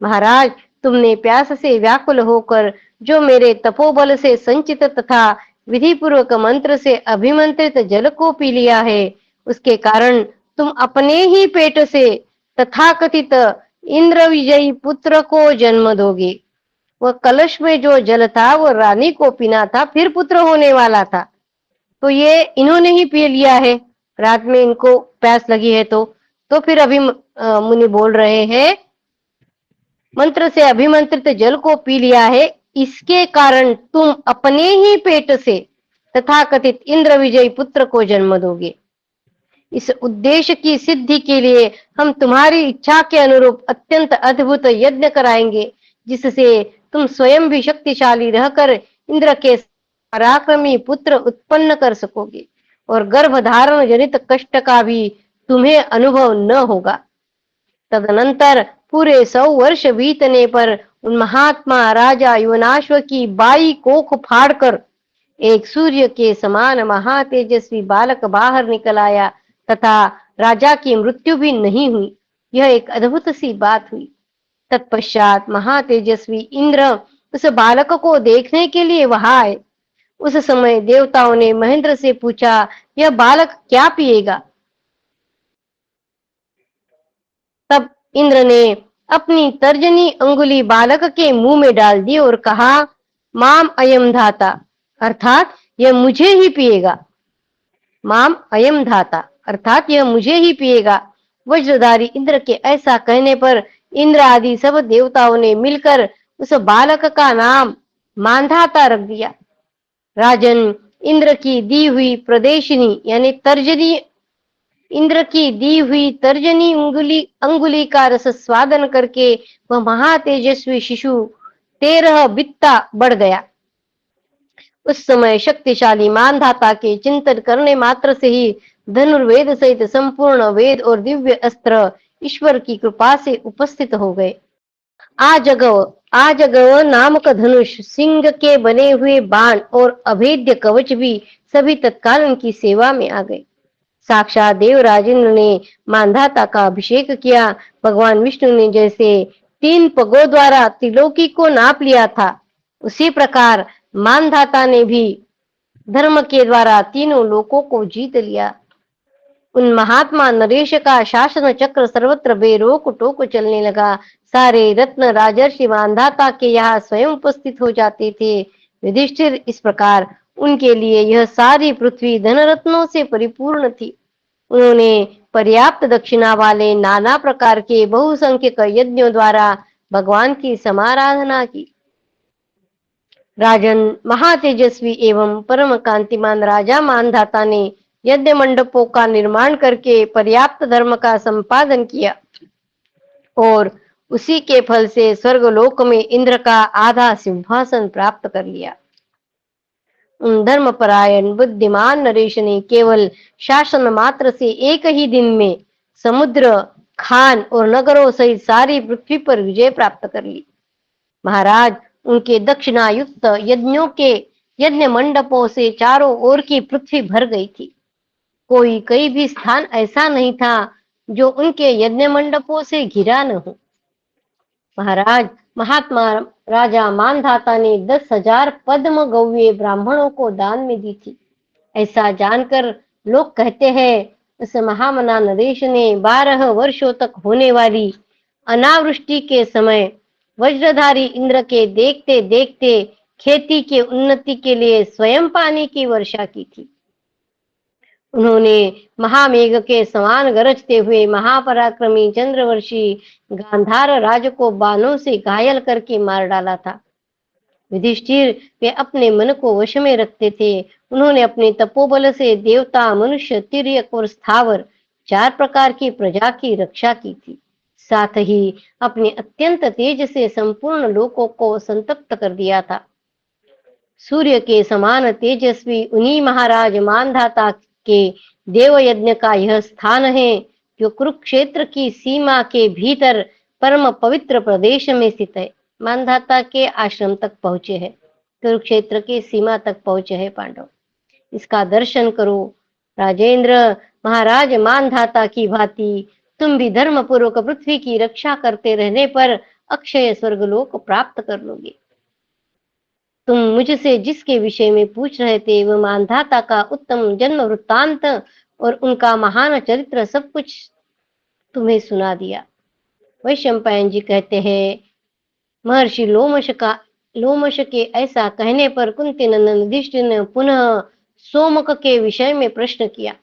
महाराज, तुमने प्यास से व्याकुल होकर जो मेरे तपोबल से संचित तथा विधि पूर्वक मंत्र से अभिमंत्रित जल को पी लिया है, उसके कारण तुम अपने ही पेट से तथाकथित इंद्र विजयी पुत्र को जन्म दोगे। वह कलश में जो जल था वो रानी को पीना था, फिर पुत्र होने वाला था, तो ये इन्होंने ही पी लिया है। रात में इनको प्यास लगी है तो फिर अभी मुनि बोल रहे हैं, मंत्र से अभिमंत्रित जल को पी लिया है, इसके कारण तुम अपने ही पेट से तथाकथित इंद्र विजयी पुत्र को जन्म दोगे। इस उद्देश्य की सिद्धि के लिए हम तुम्हारी इच्छा के अनुरूप अत्यंत अद्भुत यज्ञ कराएंगे, जिससे तुम स्वयं भी शक्तिशाली रहकर इंद्र के पराक्रमी पुत्र उत्पन्न कर सकोगे और गर्भधारण जनित कष्ट का भी तुम्हें अनुभव न होगा। तदनंतर पूरे 100 वर्ष बीतने पर उन महात्मा राजा युवनाश्व की 22 कोख फाड़कर एक सूर्य के समान महातेजस्वी बालक बाहर निकल आया तथा राजा की मृत्यु भी नहीं हुई। यह एक अद्भुत सी बात हुई। तत्पश्चात महातेजस्वी इंद्र उस बालक को देखने के लिए वहां आए। उस समय देवताओं ने महेंद्र से पूछा, यह बालक क्या पिएगा? तब इंद्र ने अपनी तर्जनी अंगुली बालक के मुंह में डाल दी और कहा, माम अयम धाता, अर्थात यह मुझे ही पिएगा। माम अयम धाता अर्थात यह मुझे ही पिएगा। वज्रधारी इंद्र के ऐसा कहने पर इंद्र आदि सब देवताओं ने मिलकर उस बालक का नाम मांधाता रख दिया। राजन, इंद्र की दी हुई प्रदेशिनी यानी तर्जनी इंद्र की दी हुई तर्जनी अंगुली का रस स्वादन करके वह महातेजस्वी शिशु 13 बित्ता बढ़ गया। उस समय शक्तिशाली मानधाता के चिंतन करने मात्र से ही धनुर्वेद सहित संपूर्ण वेद और दिव्य अस्त्र ईश्वर की कृपा से उपस्थित हो गए। आजगव नामक धनुष, सिंह के बने हुए बाण और अभेद्य कवच भी सभी तत्काल उनकी सेवा में आ गए। साक्षात देवराज इंद्र ने मानधाता का अभिषेक किया। भगवान विष्णु ने जैसे 3 पगों द्वारा त्रिलोकी को नाप लिया था, उसी प्रकार मानधाता ने भी धर्म के द्वारा तीनों लोकों को जीत लिया। उन महात्मा नरेश का शासन चक्र सर्वत्र बेरोक टोक चलने लगा। सारे रत्न राजर्षि मानधाता के यहाँ स्वयं उपस्थित हो जाते थे। युधिष्ठिर, इस प्रकार उनके लिए यह सारी पृथ्वी धन रत्नों से परिपूर्ण थी। उन्होंने पर्याप्त दक्षिणा वाले नाना प्रकार के बहुसंख्यक यज्ञों द्वारा भगवान की समाराधना की। राजन, महातेजस्वी एवं परम कांतिमान राजा मानधाता ने यज्ञ मंडपों का निर्माण करके पर्याप्त धर्म का संपादन किया और उसी के फल से स्वर्गलोक में इंद्र का आधा सिंहासन प्राप्त कर लिया। उन धर्मपरायण बुद्धिमान नरेश ने केवल शासन मात्र से एक ही दिन में समुद्र, खान और नगरों सहित सारी पृथ्वी पर विजय प्राप्त कर ली। महाराज, उनके दक्षिणायुक्त यज्ञों के यज्ञ मंडपों से चारों ओर की पृथ्वी भर गई थी। कोई कहीं भी स्थान ऐसा नहीं था जो उनके यज्ञ मंडपों से घिरा न हो। महाराज, महात्मा राजा मानधाता ने 10,000 पद्म गौएं ब्राह्मणों को दान में दी थी। ऐसा जानकर लोग कहते हैं उस महामना नरेश ने 12 वर्षों तक होने वाली अनावृष्टि के समय वज्रधारी इंद्र के देखते देखते खेती के उन्नति के लिए स्वयं पानी की वर्षा की थी। उन्होंने महामेघ के समान गरजते हुए महापराक्रमी चंद्रवर्षी गांधार राज को बाणों से घायल करके मार डाला था। युधिष्ठिर वे अपने मन को वश में रखते थे। उन्होंने अपने तपोबल से देवता, मनुष्य, तिर्यक और स्थावर 4 प्रकार की प्रजा की रक्षा की थी। साथ ही अपने अत्यंत तेज से संपूर्ण लोकों को संतप्त कर दिया था। सूर्य के समान तेजस्वी उन्हीं महाराज मानधाता के देव यज्ञ का यह स्थान है जो कुरुक्षेत्र की सीमा के भीतर परम पवित्र प्रदेश में स्थित है। मानधाता के आश्रम तक पहुंचे हैं, कुरुक्षेत्र की सीमा तक पहुंचे हैं पांडव। इसका दर्शन करो। राजेंद्र, महाराज मानधाता की भांति तुम भी धर्म पूर्वक पृथ्वी की रक्षा करते रहने पर अक्षय स्वर्गलोक प्राप्त कर लोगे। तुम मुझसे जिसके विषय में पूछ रहे थे वह मानधाता का उत्तम जन्म वृत्तांत और उनका महान चरित्र सब कुछ तुम्हें सुना दिया। वैशंपायन जी कहते हैं, महर्षि लोमश के ऐसा कहने पर कुंती नंदन युधिष्ठिर ने पुनः सोमक के विषय में प्रश्न किया।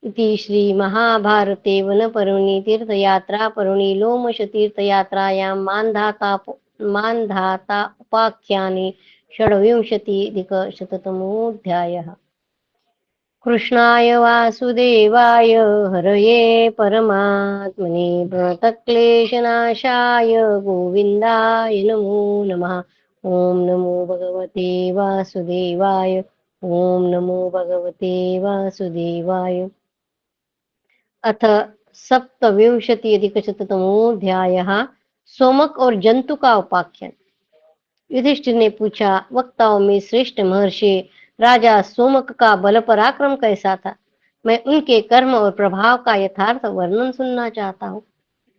इति श्री महाभारते वन पर्वणि तीर्थयात्रा पर्वणि लोमश तीर्थयात्रायां मानधाता उपाख्याने षड्विंशतिधिकशततमोऽध्यायः। कृष्णाय वासुदेवाय हरये परमात्मने प्रणतक्लेशनाशाय गोविन्दाय नमो नमः। ॐ नमो भगवते वासुदेवाय। ॐ नमो भगवते वासुदेवाय। अथ सप्तविंशति-अधिकशततमोऽध्यायः। सोमक और जंतु का उपाख्यान। युधिष्ठिर ने पूछा, वक्ताओं में श्रेष्ठ महर्षि राजा सोमक का बल पराक्रम कैसा था? मैं उनके कर्म और प्रभाव का यथार्थ वर्णन सुनना चाहता हूँ।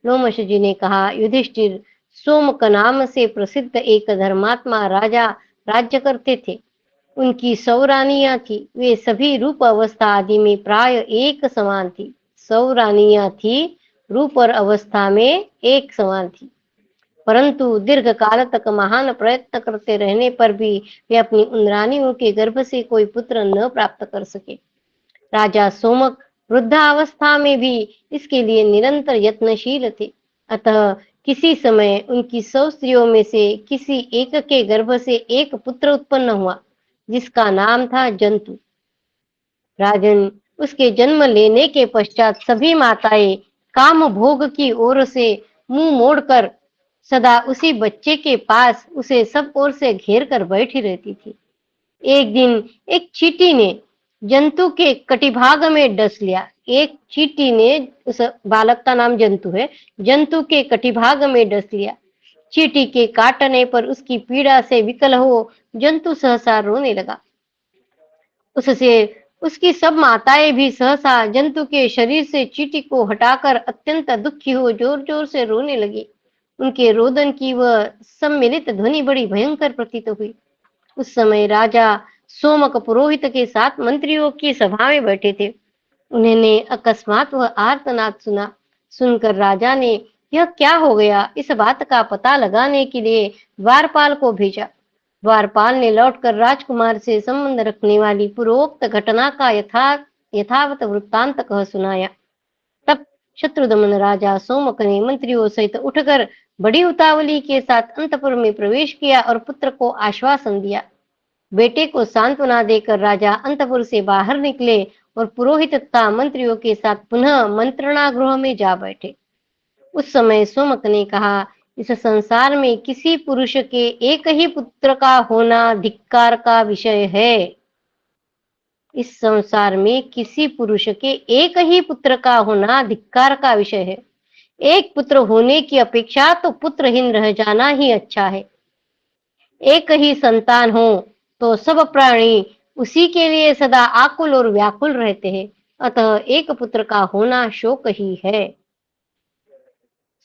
लोमश जी ने कहा, युधिष्ठिर, सोमक नाम से प्रसिद्ध एक धर्मात्मा राजा राज्य करते थे। उनकी 100 रानियां थी। वे सभी रूप अवस्था आदि में प्राय एक समान थी। 100 रानियां थी, रूप और अवस्था में एक समान थी, परंतु दीर्घ काल तक महान प्रयत्न करते रहने पर भी वे अपनी उन रानियों के गर्भ से कोई पुत्र न प्राप्त कर सके। राजा सोमक वृद्धावस्था में भी इसके लिए निरंतर यत्नशील थे। अतः किसी समय उनकी 100 स्त्रियों में से किसी एक के गर्भ से एक पुत्र उत्पन्न हुआ, जिसका नाम था जंतु। राजन, उसके जन्म लेने के पश्चात सभी माताएं काम भोग की ओर से मुंह मोड़कर सदा उसी बच्चे के पास उसे सब ओर से घेर कर बैठी रहती थी। एक दिन एक चींटी ने जंतु के कटिभाग में डस लिया। एक चींटी ने, उस बालक का नाम जंतु है, जंतु के कटिभाग में डस लिया। चींटी के काटने पर उसकी पीड़ा से विकल हो जंतु सहसा रोने लगा। उससे उसकी सब माताएं भी सहसा जंतु के शरीर से चींटी को हटाकर अत्यंत दुखी हो जोर जोर से रोने लगी। उनके रोदन की वह सम्मिलित ध्वनि बड़ी भयंकर प्रतीत हुई। उस समय राजा सोमक पुरोहित के साथ मंत्रियों की सभा में बैठे थे। उन्होंने अकस्मात वह आर्तनाद सुना। सुनकर राजा ने, यह क्या हो गया, इस बात का पता लगाने के लिए द्वारपाल को भेजा। द्वारपाल ने लौटकर राजकुमार से संबंध रखने वाली पूर्वोक्त घटना का यथावत वृत्तांत कह सुनाया। तब शत्रुदमन राजा सोमक ने मंत्रियों सहित उठकर बड़ी उतावली के साथ अंतपुर में प्रवेश किया और पुत्र को आश्वासन दिया। बेटे को सांत्वना देकर राजा अंतपुर से बाहर निकले और पुरोहित तथा मंत्रियों के साथ पुनः मंत्रणा गृह में जा बैठे। उस समय सोमक ने कहा, इस संसार में किसी पुरुष के एक ही पुत्र का होना धिक्कार का विषय है। इस संसार में किसी पुरुष के एक ही पुत्र का होना धिक्कार का विषय है। एक पुत्र होने की अपेक्षा तो पुत्रहीन रह जाना ही अच्छा है। एक ही संतान हो तो सब प्राणी उसी के लिए सदा आकुल और व्याकुल रहते हैं। अतः एक पुत्र का होना शोक ही है।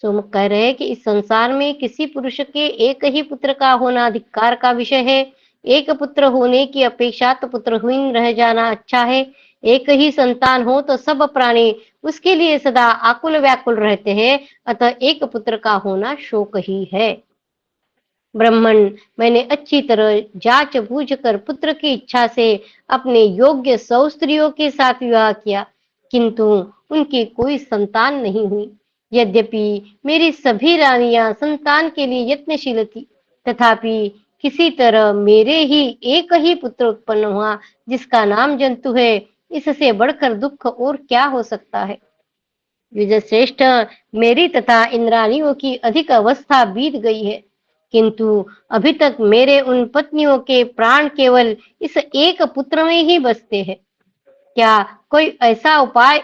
सोमक कह रहे हैं कि इस संसार में किसी पुरुष के एक ही पुत्र का होना धिक्कार का विषय है। एक पुत्र होने की अपेक्षा तो पुत्रहीन रह जाना अच्छा है। एक ही संतान हो तो सब प्राणी उसके लिए सदा आकुल व्याकुल रहते हैं, अतः एक पुत्र का होना शोक ही है। ब्राह्मण, मैंने अच्छी तरह जांच बूझ कर पुत्र की इच्छा से अपने योग्य 100 स्त्रियों के साथ विवाह किया, किंतु उनकी कोई संतान नहीं हुई। यद्यपि मेरी सभी रानियां संतान के लिए यत्नशील थी, तथापि किसी तरह मेरे ही एक ही पुत्र उत्पन्न हुआ, जिसका नाम जंतु है। इससे बढ़कर दुख और क्या हो सकता है। विजय श्रेष्ठ, मेरी तथा इन रानियों की अधिक अवस्था बीत गई है, किंतु अभी तक मेरे उन पत्नियों के प्राण केवल इस एक पुत्र में ही बसते हैं। क्या कोई ऐसा उपाय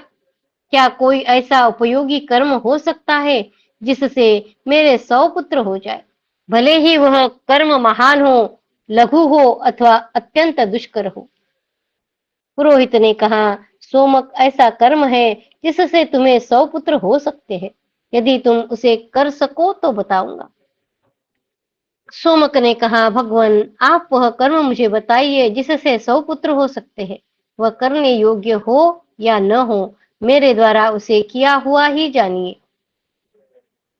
क्या कोई ऐसा उपयोगी कर्म हो सकता है जिससे मेरे 100 पुत्र हो जाए, भले ही वह कर्म महान हो, लघु हो अथवा अत्यंत दुष्कर हो। पुरोहित ने कहा, सोमक, ऐसा कर्म है जिससे तुम्हें 100 पुत्र हो सकते हैं। यदि तुम उसे कर सको तो बताऊंगा। सोमक ने कहा, भगवान, आप वह कर्म मुझे बताइए जिससे 100 पुत्र हो सकते हैं। वह करने योग्य हो या न हो, मेरे द्वारा उसे किया हुआ ही जानिए।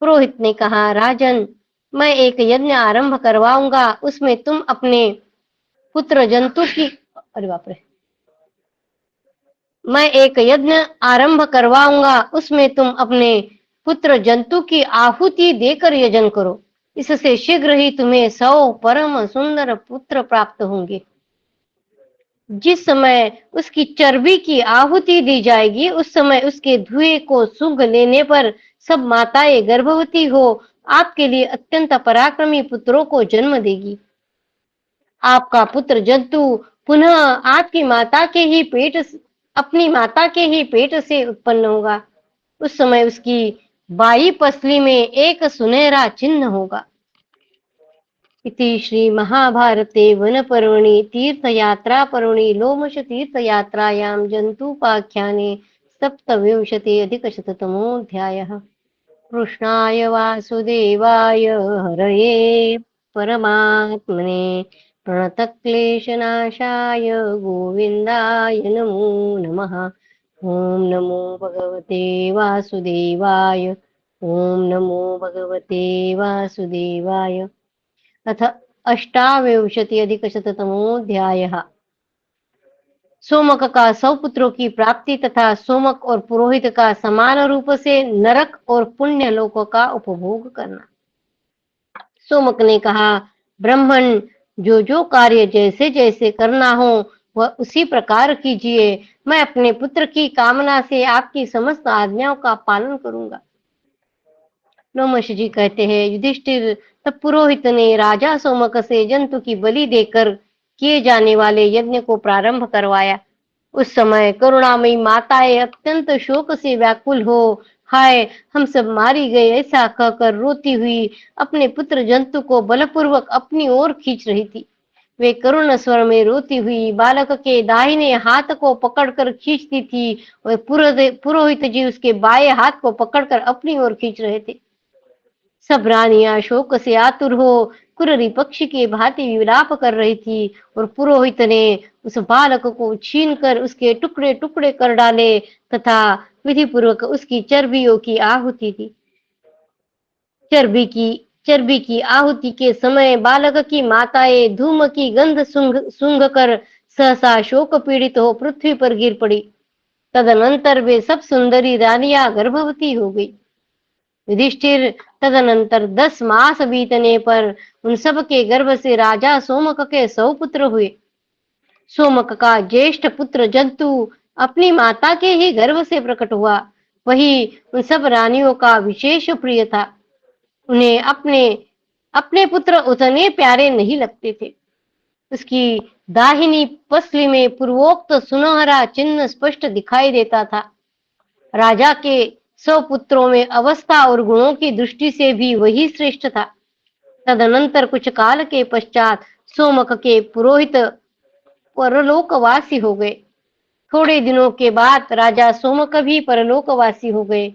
पुरोहित ने कहा, राजन, मैं एक यज्ञ आरंभ करवाऊंगा, उसमें तुम अपने पुत्र जंतु की अरे बाप रे मैं एक यज्ञ आरंभ करवाऊंगा, उसमें तुम अपने पुत्र जंतु की आहुति देकर यजन करो। इससे शीघ्र ही तुम्हें 100 परम सुंदर पुत्र प्राप्त होंगे। जिस समय उसकी चर्बी की आहुति दी जाएगी, उस समय उसके धुएं को सूंघ लेने पर सब माताएं गर्भवती हो आपके लिए अत्यंत पराक्रमी पुत्रों को जन्म देगी। आपका पुत्र जंतु पुनः आपकी माता के ही पेट अपनी माता के ही पेट से उत्पन्न होगा। उस समय उसकी बाई पसली में एक सुनहरा चिन्ह होगा। इति श्री महाभारते वन पर्वणि तीर्थयात्रा पर्वणि लोमश तीर्थयात्रायां जन्तूपाख्याने सप्तविंशति अधिकशततमोऽध्यायः। कृष्णाय वासुदेवाय हरये परमात्मने प्रणतक्लेशनाशाय गोविन्दाय नमो नमः। ॐ नमो भगवते वासुदेवाय। ॐ नमो भगवते वासुदेवाय। अथ अष्टाविंशति अधिकशततमोऽध्यायः। सोमक का 100 पुत्रों की प्राप्ति तथा सोमक और पुरोहित का समान रूप से नरक और पुण्य लोकों का उपभोग करना। सोमक ने कहा, ब्राह्मण, जो जो कार्य जैसे जैसे करना हो वह उसी प्रकार कीजिए। मैं अपने पुत्र की कामना से आपकी समस्त आज्ञाओं का पालन करूंगा। लोमश जी कहते हैं, युधिष्ठिर, तब पुरोहित ने राजा सोमक से जंतु की बलि देकर किए जाने वाले यज्ञ को प्रारंभ करवाया। उस समय करुणामयी माताएं अत्यंत शोक से व्याकुल हो, हाय, हम सब मारी गए, ऐसा कहकर रोती हुई अपने पुत्र जंतु को बलपूर्वक अपनी ओर खींच रही थी। वे करुण स्वर में रोती हुई बालक के दाहिने हाथ को पकड़कर खींचती थी और पुरोहित जी उसके बाएं हाथ को पकड़कर अपनी ओर खींच रहे थे। सब रानियां शोक से आतुर हो कुररी पक्षी के भांति विलाप कर रही थी और पुरोहित ने उस बालक को छीनकर उसके टुकड़े टुकड़े कर डाले तथा विधि पूर्वक उसकी चर्बियों की आहुति दी। चर्बी की आहुति के समय बालक की माताएं धूम की गंध सूंघ कर सहसा शोक पीड़ित हो पृथ्वी पर गिर पड़ी। तदनंतर वे सब सुंदरी रानियां गर्भवती हो गई। युधिष्ठिर, तदनंतर 10 मास बीतने पर उन सब के गर्भ से राजा सोमक के 100 पुत्र हुए। सोमक का ज्येष्ठ पुत्र जंतु अपनी माता के ही गर्भ से प्रकट हुआ। वही उन सब रानियों का विशेष प्रिय था। उन्हें अपने अपने पुत्र उतने प्यारे नहीं लगते थे। उसकी दाहिनी पसली में पूर्वोक्त सुनहरा चिन्ह स्पष्ट दिखाई देता था। राजा के 100 पुत्रों में अवस्था और गुणों की दृष्टि से भी वही श्रेष्ठ था। तदनंतर कुछ काल के पश्चात सोमक के पुरोहित परलोकवासी हो गए। थोड़े दिनों के बाद राजा सोमक भी परलोकवासी हो गए।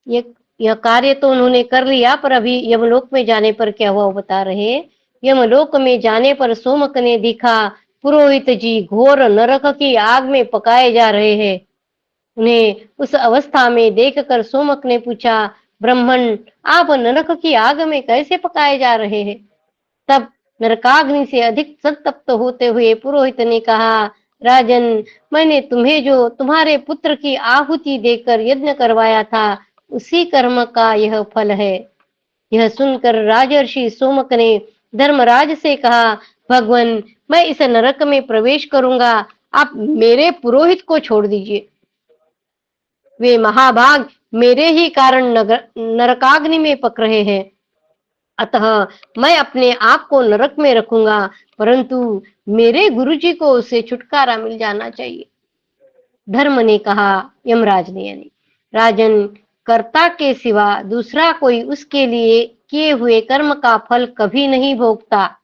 ये यह कार्य तो उन्होंने कर लिया, पर अभी यमलोक में जाने पर क्या हुआ वो बता रहे हैं। यमलोक में जाने पर सोमक ने देखा पुरोहित जी घोर नरक की आग में पकाए जा रहे हैं। उन्हें उस अवस्था में देखकर सोमक ने पूछा, ब्राह्मण, आप नरक की आग में कैसे पकाए जा रहे हैं? तब नरकाग्नि से अधिक संतप्त होते हुए पुरोहित ने कहा, राजन, मैंने तुम्हें जो तुम्हारे पुत्र की आहुति देकर यज्ञ करवाया था, उसी कर्म का यह फल है। यह सुनकर राजर्षि सोमक ने धर्मराज से कहा, भगवान, मैं इस नरक में प्रवेश करूंगा, आप मेरे पुरोहित को छोड़ दीजिए। वे महाभाग मेरे ही कारण नरकाग्नि में पक रहे हैं, अतः मैं अपने आप को नरक में रखूंगा, परंतु मेरे गुरुजी को उससे छुटकारा मिल जाना चाहिए। धर्म ने कहा, यमराज ने यानी, राजन, कर्ता के सिवा दूसरा कोई उसके लिए किए हुए कर्म का फल कभी नहीं भोगता।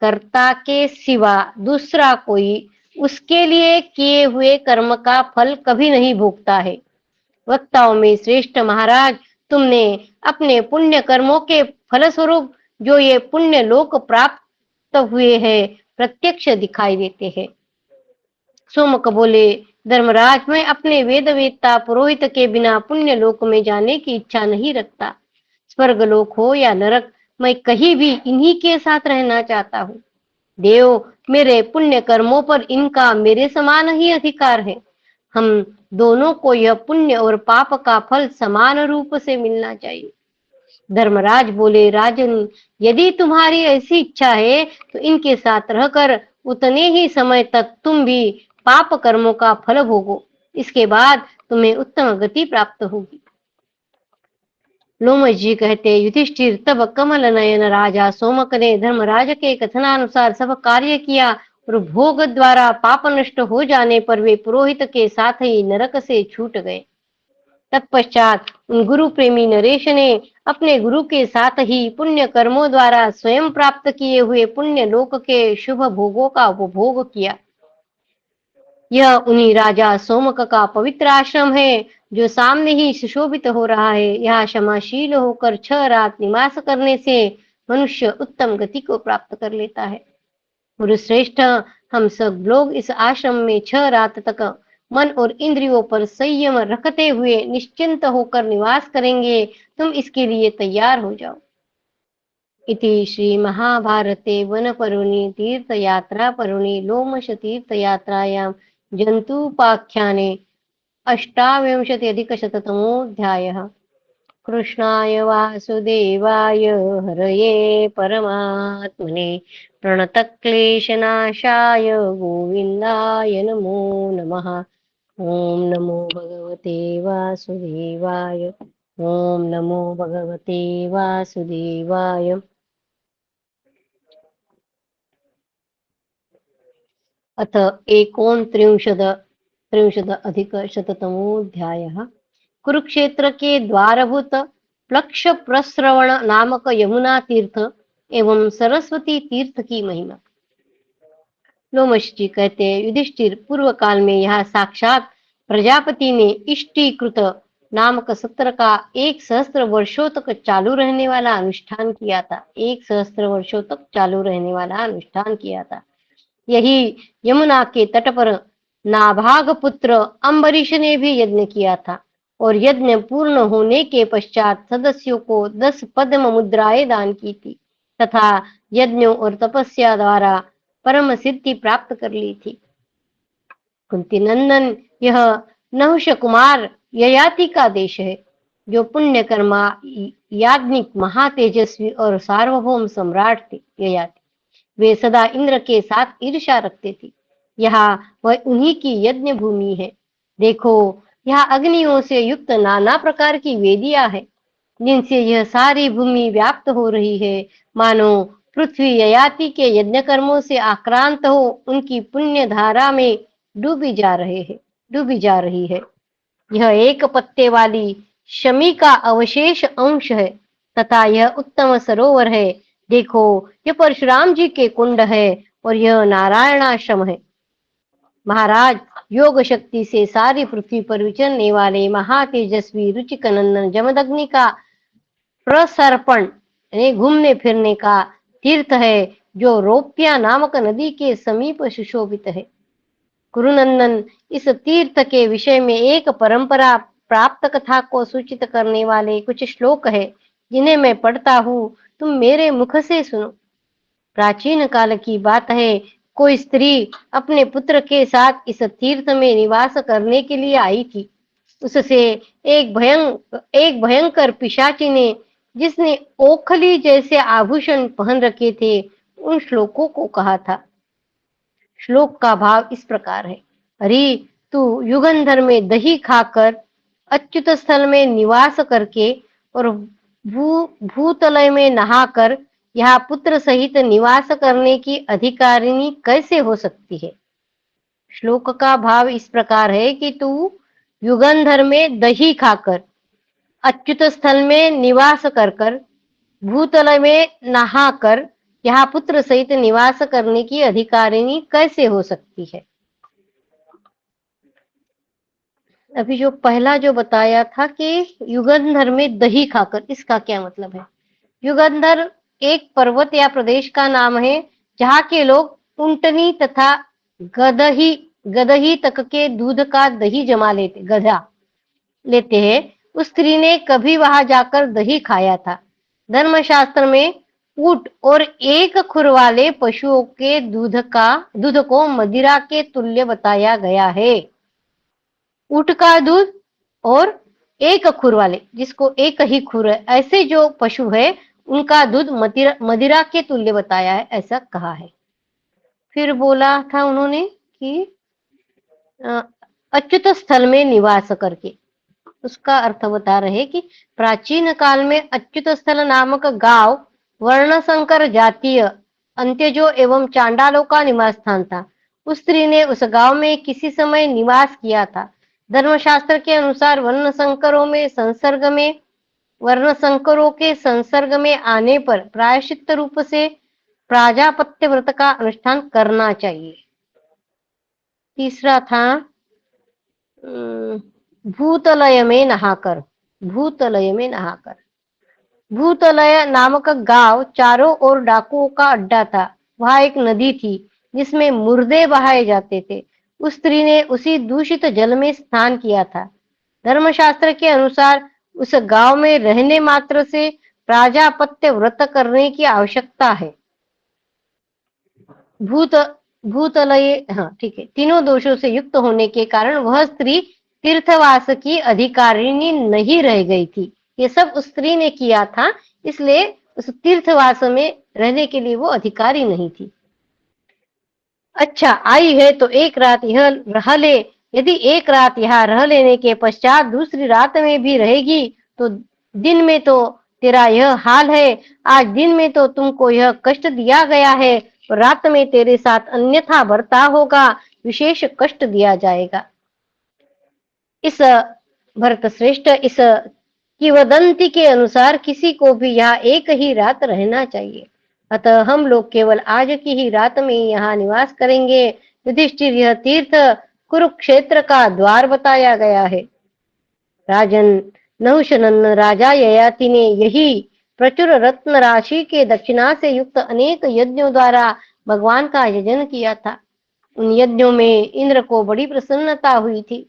कर्ता के सिवा दूसरा कोई उसके लिए किए हुए कर्म का फल कभी नहीं भोगता है। वक्ताओं में श्रेष्ठ महाराज, तुमने अपने पुण्य कर्मों के फलस्वरूप जो ये पुण्य लोक प्राप्त हुए हैं, प्रत्यक्ष दिखाई देते हैं। सोमक बोले, धर्मराज, मैं अपने वेद वेत्ता पुरोहित के बिना पुण्य लोक में जाने की इच्छा नहीं रखता। स्वर्ग लोक हो या नरक, मैं कहीं भी इन्हीं के साथ रहना चाहता हूँ। देव, मेरे पुण्य कर्मों पर इनका मेरे समान ही अधिकार है। हम दोनों को यह पुण्य और पाप का फल समान रूप से मिलना चाहिए। धर्मराज बोले, राजन, यदि तुम्हारी ऐसी इच्छा है तो इनके साथ रहकर उतने ही समय तक तुम भी पाप कर्मों का फल भोगो, इसके बाद तुम्हें उत्तम गति प्राप्त होगी। लोमश जी कहते, युधिष्ठिर, तब कमल नयन राजा सोमक ने धर्मराज के कथनानुसार सब कार्य किया और भोग द्वारा पाप नष्ट हो जाने पर वे पुरोहित के साथ ही नरक से छूट गए। तत्पश्चात उन गुरु प्रेमी नरेश ने अपने गुरु के साथ ही पुण्य कर्मों द्वारा स्वयं प्राप्त किए हुए पुण्य लोक के शुभ भोगों का उपभोग किया। यह उन्हीं राजा सोमक का पवित्र आश्रम है, जो सामने ही सुशोभित हो रहा है। यहाँ क्षमाशील होकर 6 रात निवास करने से मनुष्य उत्तम गति को प्राप्त कर लेता है। गुरुश्रेष्ठ, हम सब लोग इस आश्रम में 6 रात तक मन और इंद्रियों पर संयम रखते हुए निश्चिंत होकर निवास करेंगे। तुम इसके लिए तैयार हो जाओ। इति श्री महाभारते वनपर्वणि तीर्थयात्रापर्वणि लोमश तीर्थयात्रायां जन्तूपाख्याने 28-अधिकशततमोऽध्यायः। कृष्णाय वासुदेवाय हरये परमात्मने प्रणतक्लेशनाशाय गोविन्दाय नमो नमः। ओम नमो भगवते वासुदेवाय। ओम नमो भगवते वासुदेवाय। अथ एकोनत्रिंशदधिकशततमोऽध्यायः। कुरुक्षेत्र के द्वारभूत प्लक्ष प्रस्रवण नामक यमुना तीर्थ एवं सरस्वती तीर्थ की महिमा। लोमश जी कहते हैं, युधिष्ठिर, पूर्व काल में यहाँ साक्षात प्रजापति ने इष्टिकृत नामक सत्र का 1 सहस्त्र वर्षों तक चालू रहने वाला अनुष्ठान किया था। 1 सहस्त्र वर्षों तक चालू रहने वाला अनुष्ठान किया था। यही यमुना के तट पर नाभाग पुत्र अम्बरीश ने भी यज्ञ किया था, और यज्ञ पूर्ण होने के पश्चात सदस्यों को 10 पद्म मुद्राएं दान की थी, तथा यज्ञों और तपस्या द्वारा परम सिद्धि प्राप्त कर ली थी। कुंती नंदन, यह नहुष कुमार ययाति का देश है, जो पुण्य कर्मा याज्ञिक महातेजस्वी और सार्वभौम सम्राट थे। ययाति वे सदा इंद्र के साथ ईर्ष्या रखते थे। यहाँ वह उन्हीं की यज्ञ भूमि है। देखो, यहाँ अग्नियों से युक्त नाना प्रकार की वेदियां हैं, जिनसे यह सारी भूमि व्याप्त हो रही है। मानो पृथ्वी ययाति के यज्ञ कर्मों से आक्रांत हो उनकी पुण्य धारा में डूबी जा रही है। यह एक पत्ते वाली शमी का अवशेष अंश है, तथा यह उत्तम सरोवर है। देखो, यह परशुराम जी के कुंड है और यह नारायणाश्रम है। महाराज, योग शक्ति से सारी पृथ्वी पर विचरने वाले महातेजस्वी रुचिकनंदन जमदग्नि का प्रसर्पण यानी घूमने फिरने का तीर्थ है, जो रोप्या नामक नदी के समीप सुशोभित है। कुरुनंदन, इस तीर्थ के विषय में एक परंपरा प्राप्त कथा को सूचित करने वाले कुछ श्लोक है, जिन्हें मैं पढ़ता हूँ, तुम मेरे मुख से सुनो। प्राचीन काल की बात है, कोई स्त्री अपने पुत्र के साथ इस तीर्थ में निवास करने के लिए आई थी। उससे एक भयंकर पिशाची ने, जिसने ओखली जैसे आभूषण पहन रखे थे, उन श्लोकों को कहा था। श्लोक का भाव इस प्रकार है। अरे, तू युगंधर में दही खाकर, अच्युत स्थल में निवास करके और भूतलय में नहाकर यहाँ पुत्र सहित निवास करने की अधिकारिणी कैसे हो सकती है। श्लोक का भाव इस प्रकार है कि तू युगंधर में दही खाकर, अच्युत स्थल में निवास कर भूतल में नहाकर यहाँ पुत्र सहित निवास करने की अधिकारिणी कैसे हो सकती है। अभी जो पहला जो बताया था कि युगंधर में दही खाकर, इसका क्या मतलब है। युगंधर एक पर्वत या प्रदेश का नाम है, जहाँ के लोग ऊंटनी तथा गदही तक के दूध का दही जमा लेते हैं। उस स्त्री ने कभी वहां जाकर दही खाया था। धर्मशास्त्र में ऊंट और एक खुर वाले पशुओं के दूध को मदिरा के तुल्य बताया गया है। ऊंट का दूध और एक खुर वाले, जिसको एक ही खुर है, ऐसे जो पशु है, उनका दूध मदिरा के तुल्य बताया है, ऐसा कहा है। फिर बोला था उन्होंने कि अच्युत स्थल में निवास करके, उसका अर्थ बता रहे कि प्राचीन काल में अच्युत स्थल नामक गांव वर्णशंकर जातीय अंत्यजो एवं चांडालों का निवास स्थान था। उस स्त्री ने उस गांव में किसी समय निवास किया था। धर्मशास्त्र के अनुसार वर्णशंकरों के संसर्ग में आने पर प्रायश्चित रूप से प्राजापत्य व्रत का अनुष्ठान करना चाहिए। तीसरा था भूतलय में नहाकर। भूतलय नामक गांव चारों ओर डाकुओं का अड्डा था। वहां एक नदी थी जिसमें मुर्दे बहाए जाते थे। उस स्त्री ने उसी दूषित जल में स्नान किया था। धर्मशास्त्र के अनुसार उस गांव में रहने मात्र से प्राजापत्य व्रत करने की आवश्यकता है। भूतलय, हाँ ठीक है, तीनों दोषों से युक्त होने के कारण वह स्त्री तीर्थवास की अधिकारिणी नहीं रह गई थी। ये सब उस स्त्री ने किया था, इसलिए उस तीर्थवास में रहने के लिए वो अधिकारी नहीं थी। अच्छा, आई है तो एक रात यह रह ले। यदि एक रात यहाँ रह लेने के पश्चात दूसरी रात में भी रहेगी तो दिन में तो तेरा यह हाल है। आज दिन में तो तुमको यह कष्ट दिया गया है, और रात में तेरे साथ अन्यथा बर्ताव होगा, विशेष कष्ट दिया जाएगा। इस भरत श्रेष्ठ, इस किंवदंती के अनुसार किसी को भी यहाँ एक ही रात रहना चाहिए। अतः हम लोग केवल आज की ही रात में यहाँ निवास करेंगे। युधिष्ठिर, यह तीर्थ कुरुक्षेत्र का द्वार बताया गया है। राजन, नहुषनंदन राजा ययाति ने यही प्रचुर रत्न राशि के दक्षिणा से युक्त अनेक यज्ञों द्वारा भगवान का यजन किया था। उन यज्ञों में इंद्र को बड़ी प्रसन्नता हुई थी।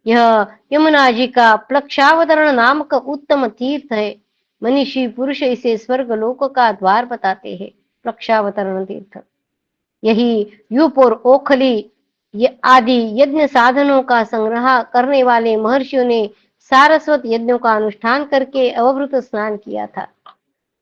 यह यमुना जी का प्लक्षावतरण नामक उत्तम तीर्थ है। मनीषी पुरुष इसे स्वर्ग लोक का द्वार बताते हैं। प्लक्षावतरण तीर्थ, यही यूप और ओखली आदि यज्ञ साधनों का संग्रह करने वाले महर्षियों ने सारस्वत यज्ञों का अनुष्ठान करके अवभृत स्नान किया था।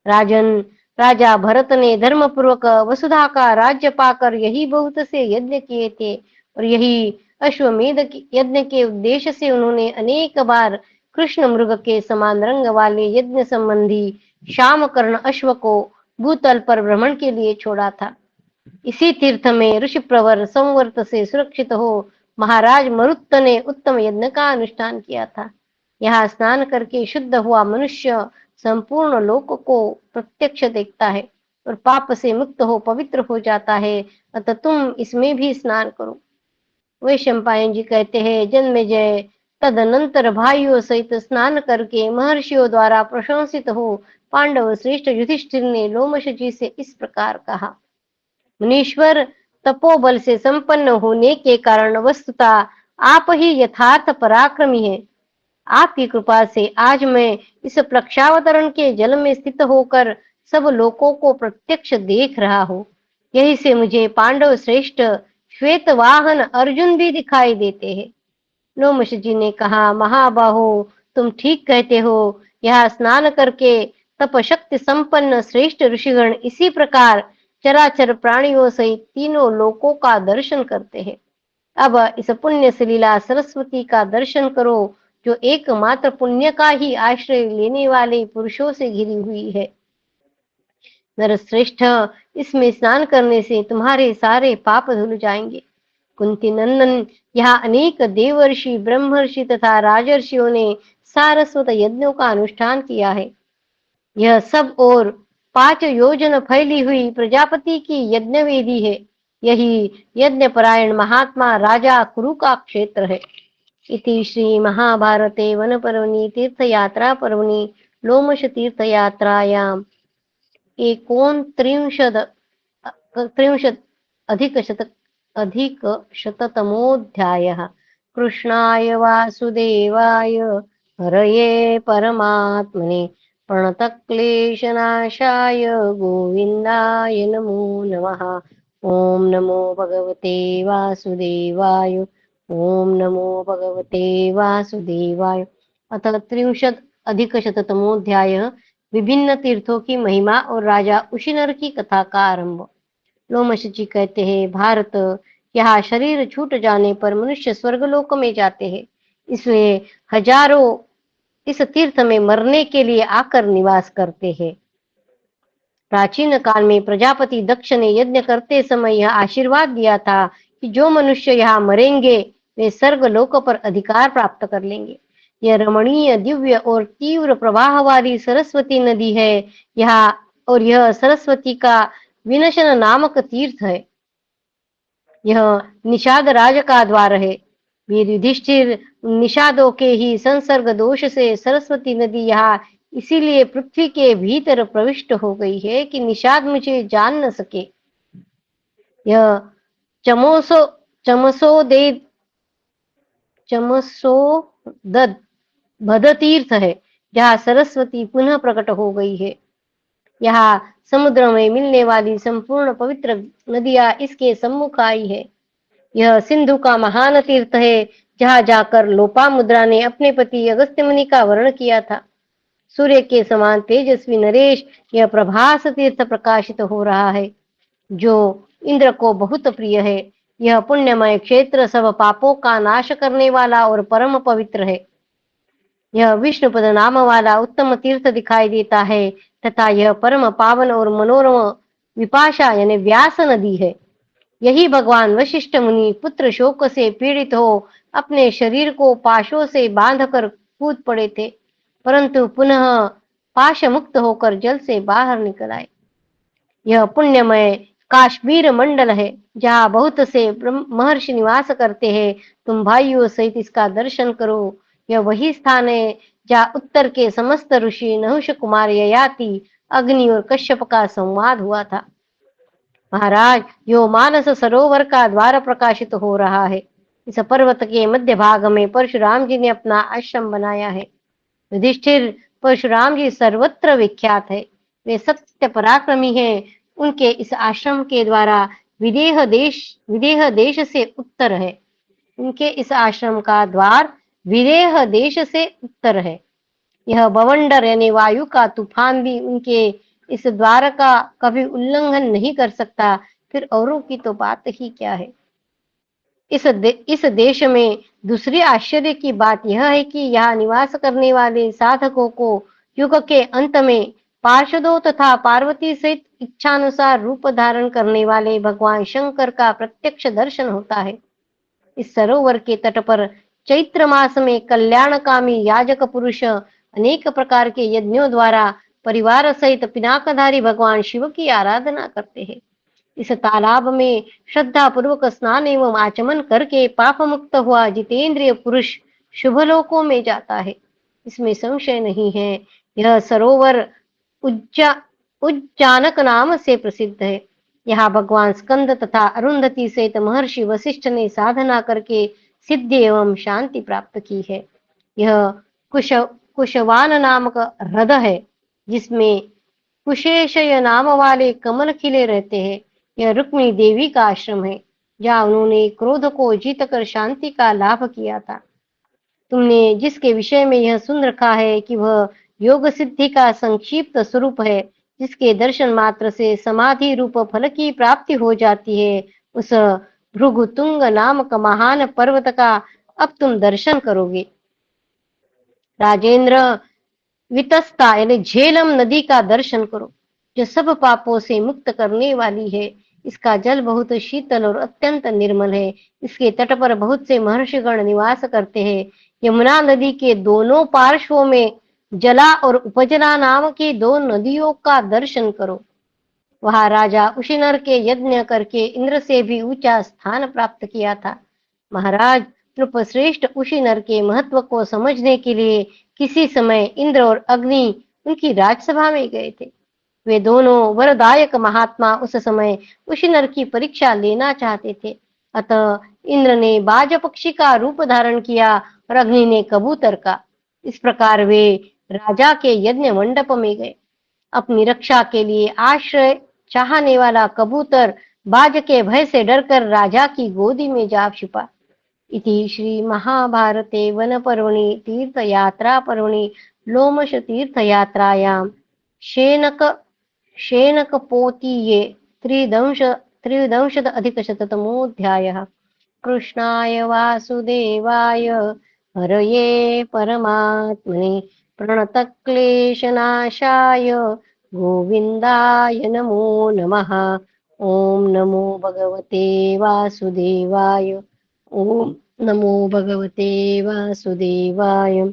राजन, राजा भरत ने धर्म पूर्वक वसुधा का राज्य पाकर यही बहुत से यज्ञ किए थे, और यही अश्वमेध यज्ञ के उद्देश्य से उन्होंने अनेक बार कृष्ण मृग के समान रंग वाले यज्ञ संबंधी श्यामकर्ण अश्व को भूतल पर भ्रमण के लिए छोड़ा था। इसी तीर्थ में ऋषि प्रवर संवर्त से सुरक्षित हो महाराज मरुत ने उत्तम यज्ञ का अनुष्ठान किया था। यहाँ स्नान करके शुद्ध हुआ मनुष्य संपूर्ण लोक को प्रत्यक्ष देखता है और पाप से मुक्त हो पवित्र हो जाता है। अतः तुम इसमें भी स्नान करो। वैशंपायन जी कहते हैं, जन्मेजय तदनंतर भाइयों सहित स्नान करके महर्षियों द्वारा प्रशंसित हो पांडव श्रेष्ठ युधिष्ठिर ने लोमश जी से इस प्रकार कहा, मुनीश्वर, तपोबल से संपन्न होने के कारण वस्तुतः आप ही यथार्थ पराक्रमी हैं। आपकी कृपा से आज मैं इस प्लक्षावतरण के जल में स्थित होकर सब लोकों को प्रत्यक्ष देख रहा हूँ। यही से मुझे पांडव श्रेष्ठ श्वेत वाहन अर्जुन भी दिखाई देते हैं। लोमश जी ने कहा, महाबाहो, तुम ठीक कहते हो। यह स्नान करके तपशक्ति संपन्न श्रेष्ठ ऋषिगण इसी प्रकार चराचर प्राणियों सहित तीनों लोकों का दर्शन करते हैं। अब इस पुण्य सलीला सरस्वती का दर्शन करो, जो एकमात्र पुण्य का ही आश्रय लेने वाले पुरुषों से घिरी हुई है। नरश्रेष्ठ, इसमें स्नान करने से तुम्हारे सारे पाप धुल जाएंगे। कुंती नंदन, यहाँ अनेक देवर्षि, ब्रह्मर्षि तथा राजर्षियों ने सारस्वत यज्ञों का अनुष्ठान किया है। यह सब और 5 योजन फैली हुई प्रजापति की यज्ञ वेदी है। यही यज्ञ परायण महात्मा राजा कुरु का क्षेत्र है। इति श्री महाभारते वन पर्वणि तीर्थयात्रा पर्वणि लोमश तीर्थयात्रायाम एकोनत्रिंशदधिकशततमोऽध्यायः। कृष्णाय वासुदेवाय हरये परमात्मने प्रणतक्लेशनाशाय गोविन्दाय नमो नमः। ॐ नमो भगवते वासुदेवाय। ॐ नमो भगवते वासुदेवाय। अथ 30 अधिक शततमोऽध्यायः। विभिन्न तीर्थों की महिमा और राजा उशिनर की कथा का आरंभ। लोमश जी कहते हैं, भारत, यहाँ शरीर छूट जाने पर मनुष्य स्वर्गलोक में जाते हैं, इसलिए हजारों इस तीर्थ में मरने के लिए आकर निवास करते हैं। प्राचीन काल में प्रजापति दक्ष ने यज्ञ करते समय यह आशीर्वाद दिया था कि जो मनुष्य यहाँ मरेंगे वे स्वर्ग लोक पर अधिकार प्राप्त कर लेंगे। यह रमणीय, दिव्य और तीव्र प्रवाह वाली सरस्वती नदी है और यह सरस्वती का विनशन नामक तीर्थ है। यह निषाद राज का द्वार है। वीर युधिष्ठिर, निषादों के ही संसर्ग दोष से सरस्वती नदी यहाँ इसीलिए पृथ्वी के भीतर प्रविष्ट हो गई है कि निषाद मुझे जान न सके। यह चमसो चमसोदद भद तीर्थ है, जहाँ सरस्वती पुनः प्रकट हो गई है। यहाँ समुद्र में मिलने वाली संपूर्ण पवित्र नदियां इसके सम्मुख आई है। यह सिंधु का महान तीर्थ है, जहाँ जाकर लोपामुद्रा ने अपने पति अगस्त्य मुनि का वर्ण किया था। सूर्य के समान तेजस्वी नरेश, यह प्रभास तीर्थ प्रकाशित हो रहा है, जो इंद्र को बहुत प्रिय है। यह पुण्यमय क्षेत्र सब पापों का नाश करने वाला और परम पवित्र है। यह विष्णुपद नाम वाला उत्तम तीर्थ दिखाई देता है तथा यह परम पावन और मनोरम विपाशा यानी व्यास नदी है। यही भगवान वशिष्ठ मुनि पुत्र शोक से पीड़ित हो अपने शरीर को पाशों से बांधकर कूद पड़े थे, परंतु पुनः पाश मुक्त होकर जल से बाहर निकल आए। यह पुण्यमय काश्मीर मंडल है, जहाँ बहुत से महर्षि निवास करते हैं। तुम भाइयों सहित इसका दर्शन करो। यह वही स्थान है जहाँ उत्तर के समस्त ऋषि नहुष कुमार, ययाति, अग्नि और कश्यप का संवाद हुआ था। महाराज, यो मानस सरोवर का द्वार प्रकाशित हो रहा है। इस पर्वत के मध्य भाग में परशुराम जी ने अपना आश्रम बनाया है। युधिष्ठिर, परशुराम जी सर्वत्र विख्यात है। वे सत्य पराक्रमी हैं। उनके इस आश्रम के द्वारा विदेह देश से उत्तर है। उनके इस आश्रम का द्वार विदेह देश से उत्तर है। यह बवंडर यानी वायु का तूफान भी उनके इस द्वार का कभी उल्लंघन नहीं कर सकता, फिर औरों की तो बात ही क्या है। इस देश में दूसरी आश्चर्य की बात यह है कि यहाँ निवास करने वाले साधकों को युग के अंत में पार्षदों तथा पार्वती सहित इच्छानुसार रूप धारण करने वाले भगवान शंकर का प्रत्यक्ष दर्शन होता है। इस सरोवर के तट पर चैत्र मास में कल्याणकामी याजक पुरुष अनेक प्रकार के यज्ञों द्वारा परिवार सहित पिनाकधारी भगवान शिव की आराधना करते हैं। इस तालाब में श्रद्धा पूर्वक स्नान एवं आचमन करके पाप मुक्त हुआ जितेंद्रिय पुरुष शुभ लोकों में जाता है, इसमें संशय नहीं है। यह सरोवर उज्जा उज्जानक नाम से प्रसिद्ध है। यहाँ भगवान स्कंद तथा अरुंधति सहित महर्षि वशिष्ठ ने साधना करके सिद्धि एवं शांति प्राप्त की है। यह कुश कुशवान नामक ह्रद है, जिसमें कुशेशय नाम वाले कमल खिले रहते हैं। यह रुक्मिणी देवी का आश्रम है, जहाँ उन्होंने क्रोध को जीत कर शांति का लाभ किया था। तुमने जिसके विषय में यह सुन रखा है कि वह योग सिद्धि का संक्षिप्त स्वरूप है, जिसके दर्शन मात्र से समाधि रूप फल की प्राप्ति हो जाती है, उस भृगुतुंग नामक महान पर्वत का अब तुम दर्शन करोगे। राजेंद्र, वितस्ता यानी झेलम नदी का दर्शन करो, जो सब पापों से मुक्त करने वाली है। इसका जल बहुत शीतल और अत्यंत निर्मल है। इसके तट पर बहुत से महर्षिगण निवास करते हैं। यमुना नदी के दोनों पार्श्वों में जला और उपजला नाम की दो नदियों का दर्शन करो। वहां राजा उशिनर के यज्ञ करके इंद्र से भी ऊंचा स्थान प्राप्त किया था। महाराज नृपश्रेष्ठ उशिनर के महत्व को समझने के लिए किसी समय इंद्र और अग्नि उनकी राजसभा में गए थे। वे दोनों वरदायक महात्मा उस समय उशिनर की परीक्षा लेना चाहते थे। अतः इंद्र ने बाज पक्षी का रूप धारण किया और अग्नि ने कबूतर का। इस प्रकार वे राजा के यज्ञ मंडप में गए। अपनी रक्षा के लिए आश्रय चाहने वाला कबूतर बाज के भय से डरकर राजा की गोदी में जा छिपा। इति श्री महाभारते वन पर्वणि तीर्थयात्रा पर्वणि लोमश तीर्थयात्रायां शेनक शेनकपोतीये त्रिदंशत अधिकशततमोऽध्यायः। कृष्णाय वासुदेवाय हरये परमात्मने प्रणतक्लेशनाशाय गोविन्दाय नमो नमः। ॐ नमो भगवते वासुदेवाय। ॐ नमो भगवते वासुदेवाय।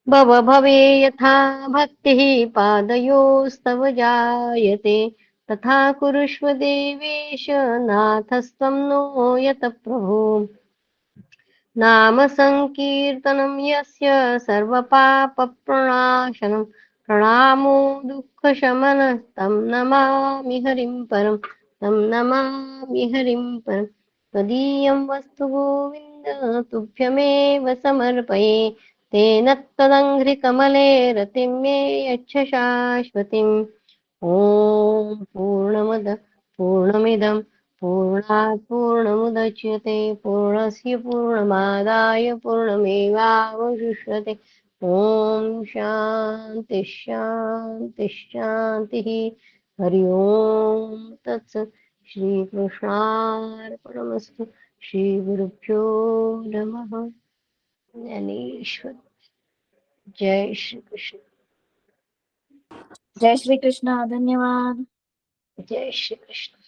भवे यथा भक्तिः पादयोस्तव जायते, तथा कुरुष्व देवेश नाथस्त्वं नो यत प्रभो। नाम संकीर्तनं यस्य सर्वपापप्रणाशनं, प्रणामो दुःखशमनः तं नमामि हरिं परं, तं नमामि हरिं परं। त्वदीयं वस्तु गोविन्द तुभ्यमेव समर्पये, तेन त्वदङ्घ्रिकमले रतिं मे यच्छ शाश्वतीम्। ॐ पूर्णमद पूर्णमिदं पूर्णात् पूर्णमुदच्यते, पूर्णस्य पूर्णमादाय पूर्णमेवावशिष्यते। ॐ शान्ति शान्ति शान्तिः। हरि ओम तत्सत्। श्रीकृष्णार्पणमस्तु। श्रीगुरुभ्यो नमः। ज्ञानेश्वर। जय श्री कृष्ण। जय श्री कृष्ण। धन्यवाद। जय श्री कृष्ण।